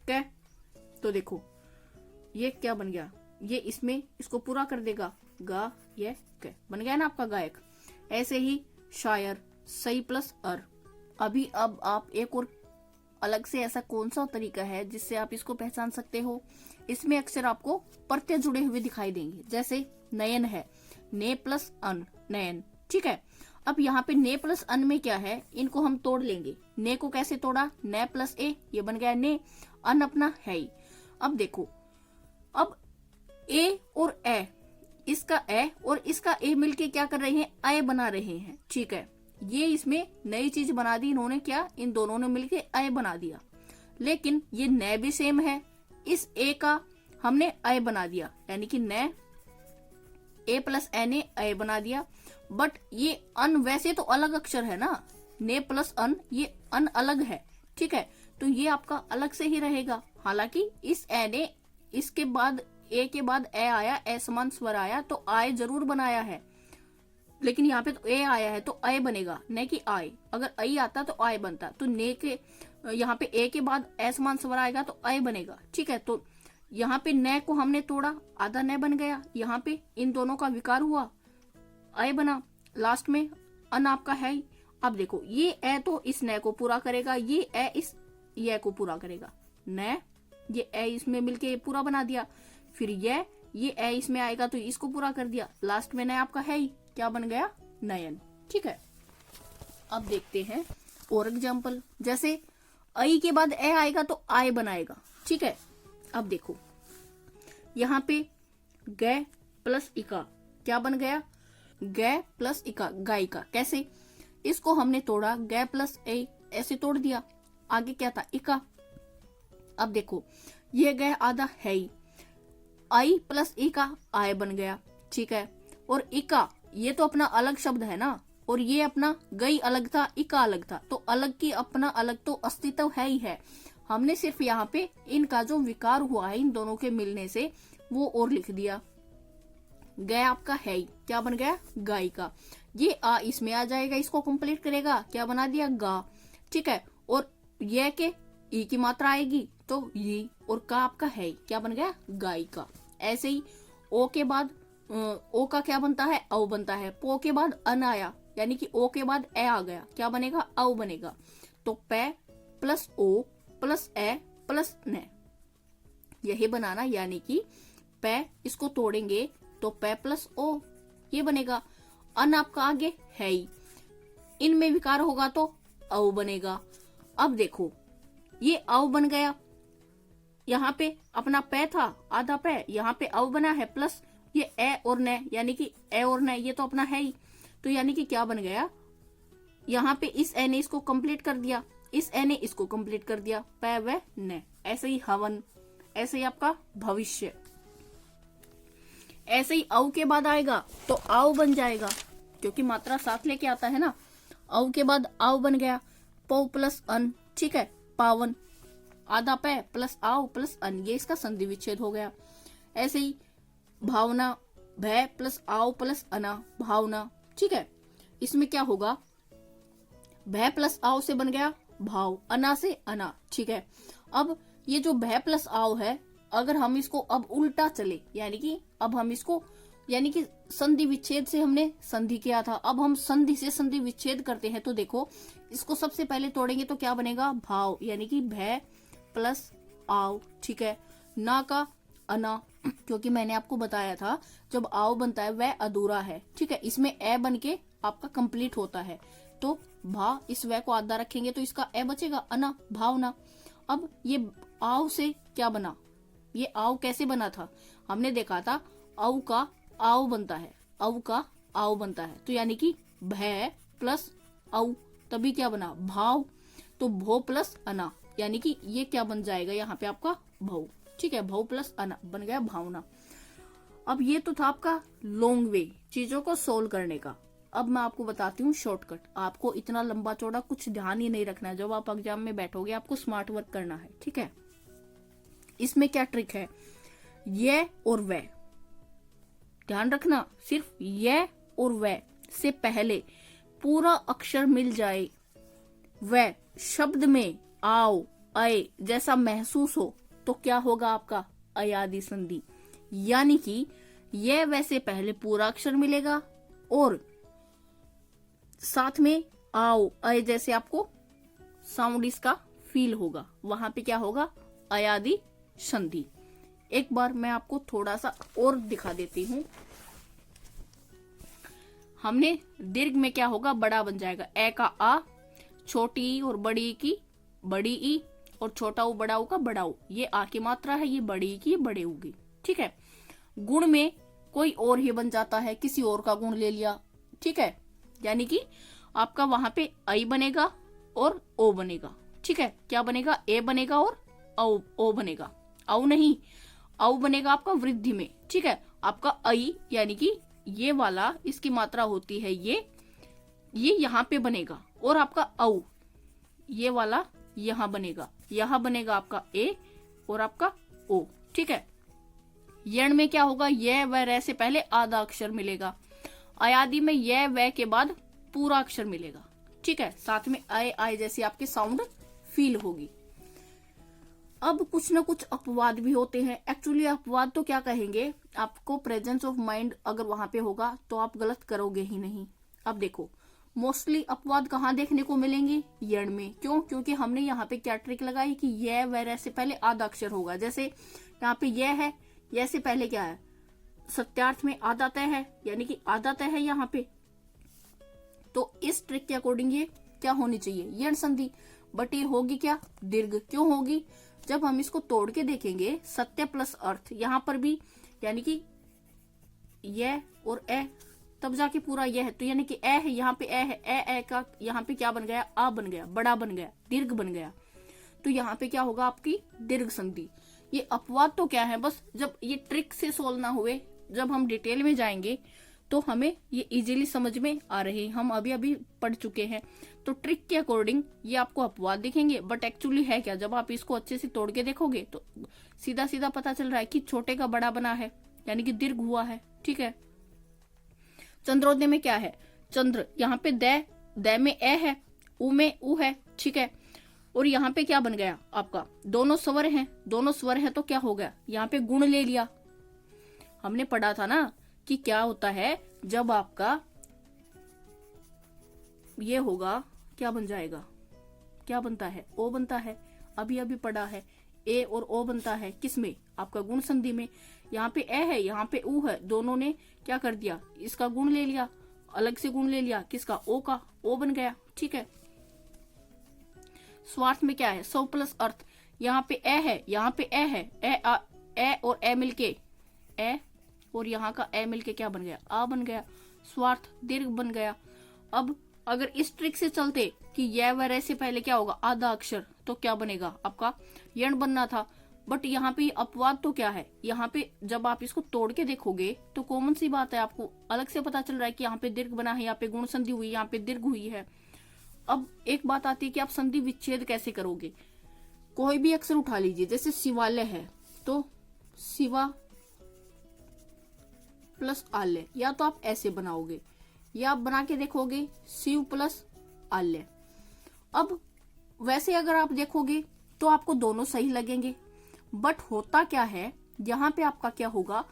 क, तो देखो ये क्या बन गया, ये इसमें इसको पूरा कर देगा, गा ये क, बन गया ना आपका गायक। ऐसे ही शायर सही प्लस अर। अभी अब आप एक और अलग से ऐसा कौन सा तरीका है जिससे आप इसको पहचान सकते हो, इसमें अक्सर आपको प्रत्यय जुड़े हुए दिखाई देंगे। जैसे नयन है, ने प्लस अन नयन, ठीक है। अब यहाँ पे ने प्लस अन में क्या है, इनको हम तोड़ लेंगे। ने को कैसे तोड़ा, ने प्लस ए, ये बन गया ने, अन अपना है ही। अब देखो अब ए और ए, इसका ए और इसका ए मिलके क्या कर रहे हैं, आय बना रहे हैं, ठीक है। ये इसमें नई चीज बना दी इन्होंने, क्या, इन दोनों ने मिलके आय बना दिया। लेकिन ये न भी सेम है, इस ए का हमने आय बना दिया, यानी कि न ए प्लस ए ने आय बना दिया। बट ये अन वैसे तो अलग अक्षर है ना, ने प्लस अन, ये अन अलग है, ठीक है। तो ये आपका अलग से ही रहेगा। हालांकि इस ए ने, इसके बाद ए के बाद ए आया, ए समान स्वर आया, तो आय जरूर बनाया है, लेकिन यहाँ पे तो ए आया है तो आय बनेगा, न कि आय। अगर आई आता तो आय बनता, तो ने के यहाँ पे ए के बाद ए समान स्वर आएगा तो आय बनेगा, ठीक है। तो यहाँ पे न को हमने तोड़ा, आधा न बन गया, यहाँ पे इन दोनों का विकार हुआ, आय बना, लास्ट में अन आपका है ही। अब देखो ये ए तो इस न को पूरा करेगा, ये ए इस ये को पूरा करेगा, न ये ए इसमें मिलके पूरा बना दिया, फिर ये ए इसमें आएगा तो इसको पूरा कर दिया, लास्ट में न आपका है ही, क्या बन गया, नयन, ठीक है। अब देखते हैं और एग्जाम्पल। जैसे आई के बाद ए आएगा तो आय बनाएगा, ठीक है। अब देखो यहाँ पे ग प्लस इका क्या बन गया, ग प्लस इका गायिका। कैसे, इसको हमने तोड़ा, ग प्लस ए ऐसे तोड़ दिया, आगे क्या था, इका। अब देखो ये ग आधा है ही, आई प्लस इका आय बन गया, ठीक है। और इका ये तो अपना अलग शब्द है ना, और ये अपना गई अलग था, इका अलग था, तो अलग की अपना अलग तो अस्तित्व है ही है। हमने सिर्फ यहाँ पे इनका जो विकार हुआ है इन दोनों के मिलने से, वो और लिख दिया। ग आपका है ही, क्या बन गया, गायिका। ये आ इसमें आ जाएगा, इसको कंप्लीट करेगा, क्या बना दिया, गा, ठीक है। और ये के ई की मात्रा आएगी तो ये, और का आपका है ही, क्या बन गया, गायिका। ऐसे ही ओ के बाद ओ का क्या बनता है, औ बनता है। पो के बाद अन आया, यानी कि ओ के बाद ए आ गया, क्या बनेगा, औ बनेगा। तो पे प्लस ओ प्लस ए प्लस न, यही बनाना, यानी कि पे इसको तोड़ेंगे तो पे प्लस ओ ये बनेगा। अन आपका आगे है ही, इनमें विकार होगा तो औ बनेगा। अब देखो ये औ बन गया, यहाँ पे अपना पे था आधा पे, यहाँ पे औ बना है, प्लस ये ए और न, यानी कि ए और न ये तो अपना है ही, तो यानी कि क्या बन गया, यहाँ पे इस ए ने इसको कंप्लीट कर दिया, इस ए ने इसको कंप्लीट कर दिया, पे व न। ऐसे ही हवन, ऐसे ही आपका भविष्य। ऐसे ही औ के बाद आएगा तो आओ बन जाएगा, क्योंकि मात्रा साथ लेके आता है ना। औ के बाद आओ बन गया, पौ प्लस अन, ठीक है, पावन। आधा पै प्लस आव प्लस अन, ये इसका संधि विच्छेद हो गया। ऐसे ही भावना, भय प्लस आव प्लस अना भावना, ठीक है। इसमें क्या होगा, भय प्लस आव से बन गया भाव, अना से अना, ठीक है। अब ये जो भय प्लस आव है, अगर हम इसको अब उल्टा चले, यानी कि अब हम इसको, यानी कि संधि विच्छेद से हमने संधि किया था, अब हम संधि से संधि विच्छेद करते हैं, तो देखो इसको सबसे पहले तोड़ेंगे तो क्या बनेगा, भाव, यानी कि भय प्लस आव, ठीक है। ना का अना, क्योंकि मैंने आपको बताया था जब आव बनता है वह अधूरा है, ठीक है। इसमें ए बन के आपका कंप्लीट होता है, तो भा, इस वह को आधा रखेंगे तो इसका ए बचेगा, अना भावना। अब ये आव से क्या बना, ये आव कैसे बना था, हमने देखा था औ का आव बनता है, औ का आव बनता है, तो यानी कि भय प्लस औ, तभी क्या बना, भाव। तो भो प्लस अना, यानी कि ये क्या बन जाएगा यहाँ पे आपका भव, ठीक है। भव प्लस अना बन गया भावना। अब ये तो था आपका लॉन्ग वे चीजों को सोल्व करने का। अब मैं आपको बताती हूँ शॉर्टकट। आपको इतना लंबा चौड़ा कुछ ध्यान ही नहीं रखना है, जब आप एग्जाम में बैठोगे आपको स्मार्ट वर्क करना है, ठीक है। इसमें क्या ट्रिक है, ये और वह, ध्यान रखना, सिर्फ ये और वह से पहले पूरा अक्षर मिल जाए, वह शब्द में आओ आए जैसा महसूस हो, तो क्या होगा आपका अयादि संधि। यानी कि यह वैसे पहले पूरा अक्षर मिलेगा और साथ में आओ आए जैसे आपको साउंड इसका फील होगा, वहां पे क्या होगा, अयादि संधि। एक बार मैं आपको थोड़ा सा और दिखा देती हूं। हमने दीर्घ में क्या होगा, बड़ा बन जाएगा, ए का आ, छोटी ई और बड़ी ई की बड़ी ई, और छोटा ऊ बड़ा ऊ का बड़ा ऊ, ये आ की मात्रा है, ये बड़ी ई की बड़े ऊ की, ठीक है। गुण में कोई और ही बन जाता है, किसी और का गुण ले लिया, ठीक है। यानी कि आपका वहां पे आई बनेगा और ओ बनेगा, ठीक है। क्या बनेगा, ए बनेगा और ओ बनेगा, औ नहीं, औ बनेगा आपका वृद्धि में, ठीक है। आपका आई यानी कि ये वाला, इसकी मात्रा होती है ये यहाँ पे बनेगा, और आपका औ ये वाला यहाँ बनेगा आपका ए और आपका ओ, ठीक है। यण में क्या होगा, यह व रे से पहले आधा अक्षर मिलेगा, अयादि में यह व के बाद पूरा अक्षर मिलेगा, ठीक है। साथ में आए आए जैसी आपके साउंड फील होगी। अब कुछ ना कुछ अपवाद भी होते हैं। एक्चुअली अपवाद तो क्या कहेंगे, आपको प्रेजेंस ऑफ माइंड अगर वहां पे होगा तो आप गलत करोगे ही नहीं। अब देखो मोस्टली अपवाद कहाँ देखने को मिलेंगे, यण में। क्यों, क्योंकि हमने यहाँ पे क्या ट्रिक लगाई कि यह वह से पहले आधा अक्षर होगा। जैसे यहाँ पे यह है, यह से पहले क्या है, सत्यार्थ में आधा तय है, यानी कि आधा तय है यहाँ पे, तो इस ट्रिक के अकॉर्डिंग ये क्या होनी चाहिए, यण संधि। बट ये होगी क्या, दीर्घ। क्यों होगी, जब हम इसको तोड़ के देखेंगे, सत्य प्लस अर्थ यहाँ पर भी, यानी कि यह और ए, तब जाके पूरा यह है, तो यानी कि ए है, यहाँ पे ए है, ए का यहाँ पे क्या बन गया, आ बन गया, बड़ा बन गया, दीर्घ बन गया, तो यहाँ पे क्या होगा आपकी दीर्घ संधि। ये अपवाद तो क्या है, बस जब ये ट्रिक से सोल्व ना हुए, जब हम डिटेल में जाएंगे तो हमें ये इजीली समझ में आ रहे हैं, हम अभी अभी पढ़ चुके हैं। तो ट्रिक के अकॉर्डिंग ये आपको अपवाद दिखेंगे, बट एक्चुअली है क्या, जब आप इसको अच्छे से तोड़ के देखोगे तो सीधा सीधा पता चल रहा है कि छोटे का बड़ा बना है, यानी कि दीर्घ हुआ है, ठीक है। चंद्रोदय में क्या है, चंद्र, यहाँ पे द में ए है, उ में उ है, ठीक है। और यहाँ पे क्या बन गया आपका, दोनों स्वर हैं, दोनों स्वर है तो क्या हो गया, यहाँ पे गुण ले लिया। हमने पढ़ा था ना कि क्या होता है जब आपका ये होगा, क्या बन जाएगा, क्या बनता है, ओ बनता है, अभी अभी पढ़ा है। ए और ओ बनता है किसमें, आपका गुण संधि में। यहाँ पे ए है, यहाँ पे ऊ है, दोनों ने क्या कर दिया, इसका गुण ले लिया, अलग से गुण ले लिया, किसका, ओ का, ओ बन गया, ठीक है। स्वार्थ में क्या है, सौ प्लस अर्थ, यहाँ पे ए है, यहाँ पे ए है, ए और ए मिलके, ए और यहाँ का ए मिलके क्या बन गया, आ बन गया, स्वार्थ दीर्घ बन गया। अब अगर इस ट्रिक से चलते कि यह व रे से पहले क्या होगा, आधा अक्षर, तो क्या बनेगा, आपका यण बनना था। बट यहाँ पे अपवाद तो क्या है, यहाँ पे जब आप इसको तोड़ के देखोगे तो कॉमन सी बात है, आपको अलग से पता चल रहा है कि यहाँ पे दीर्घ बना है, यहाँ पे गुण संधि हुई, यहाँ पे दीर्घ हुई है। अब एक बात आती है कि आप संधि विच्छेद कैसे करोगे। कोई भी अक्षर उठा लीजिए, जैसे शिवालय है तो शिवा प्लस आल्य, या तो आप ऐसे बनाओगे या आप बना के देखोगे शिव प्लस आल्य। अब वैसे अगर आप देखोगे तो आपको दोनों सही लगेंगे, बट होता क्या है यहाँ पे आपका क्या होगा,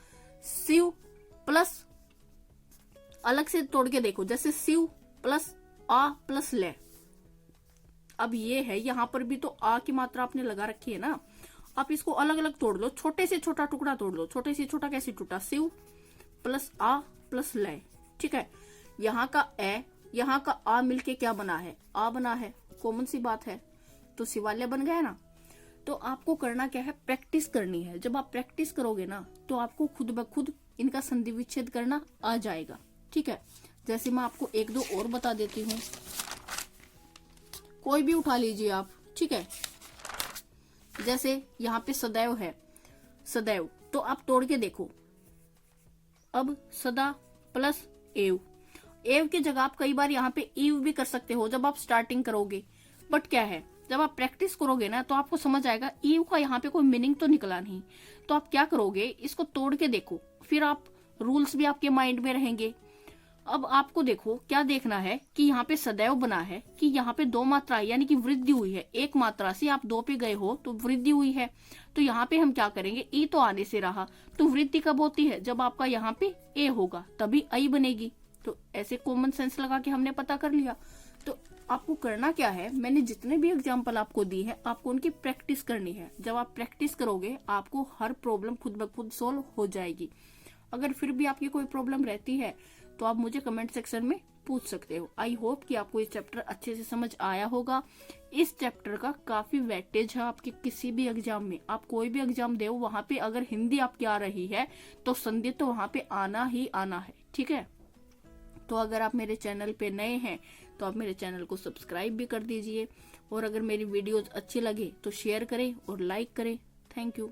शिव प्लस, अलग से तोड़ के देखो, जैसे शिव प्लस आ प्लस ले। अब ये है, यहाँ पर भी तो आ की मात्रा आपने लगा रखी है ना, आप इसको अलग अलग तोड़ लो, छोटे से छोटा टुकड़ा तोड़ लो। छोटे से छोटा कैसे टूटा, शिव प्लस आ प्लस लय, ठीक है। यहाँ का ए, यहाँ का आ मिलके क्या बना है, आ बना है, कॉमन सी बात है, तो शिवालय बन गया ना। तो आपको करना क्या है, प्रैक्टिस करनी है। जब आप प्रैक्टिस करोगे ना तो आपको खुद ब खुद इनका संधि विच्छेद करना आ जाएगा, ठीक है। जैसे मैं आपको एक दो और बता देती हूँ, कोई भी उठा लीजिए आप, ठीक है। जैसे यहाँ पे सदैव है, सदैव, तो आप तोड़ के देखो। अब सदा प्लस एव, एव की जगह आप कई बार यहाँ पे ईव भी कर सकते हो जब आप स्टार्टिंग करोगे, बट क्या है, जब आप प्रैक्टिस करोगे ना तो आपको समझ आएगा ईव का यहाँ पे कोई मीनिंग तो निकला नहीं। तो आप क्या करोगे, इसको तोड़ के देखो, फिर आप रूल्स भी आपके माइंड में रहेंगे। अब आपको देखो क्या देखना है कि यहाँ पे सदैव बना है कि यहाँ पे दो मात्रा यानी कि वृद्धि हुई है, एक मात्रा से आप दो पे गए हो तो वृद्धि हुई है। तो यहाँ पे हम क्या करेंगे, ई तो आने से रहा, तो वृद्धि कब होती है, जब आपका यहाँ पे ए होगा तभी आई बनेगी। तो ऐसे कॉमन सेंस लगा के हमने पता कर लिया। तो आपको करना क्या है, मैंने जितने भी एग्जाम्पल आपको दी है आपको उनकी प्रैक्टिस करनी है। जब आप प्रैक्टिस करोगे आपको हर प्रॉब्लम खुद ब खुद सोल्व हो जाएगी। अगर फिर भी आपकी कोई प्रॉब्लम रहती है तो आप मुझे कमेंट सेक्शन में पूछ सकते हो। आई होप कि आपको ये चैप्टर अच्छे से समझ आया होगा। इस चैप्टर का काफी वेटेज है आपके किसी भी एग्जाम में, आप कोई भी एग्जाम दे वहां पे अगर हिंदी आपकी आ रही है तो संधि तो वहां पे आना ही आना है, ठीक है। तो अगर आप मेरे चैनल पे नए हैं तो आप मेरे चैनल को सब्सक्राइब भी कर दीजिए, और अगर मेरी वीडियोस अच्छी लगे तो शेयर करें और लाइक करें। Thank you.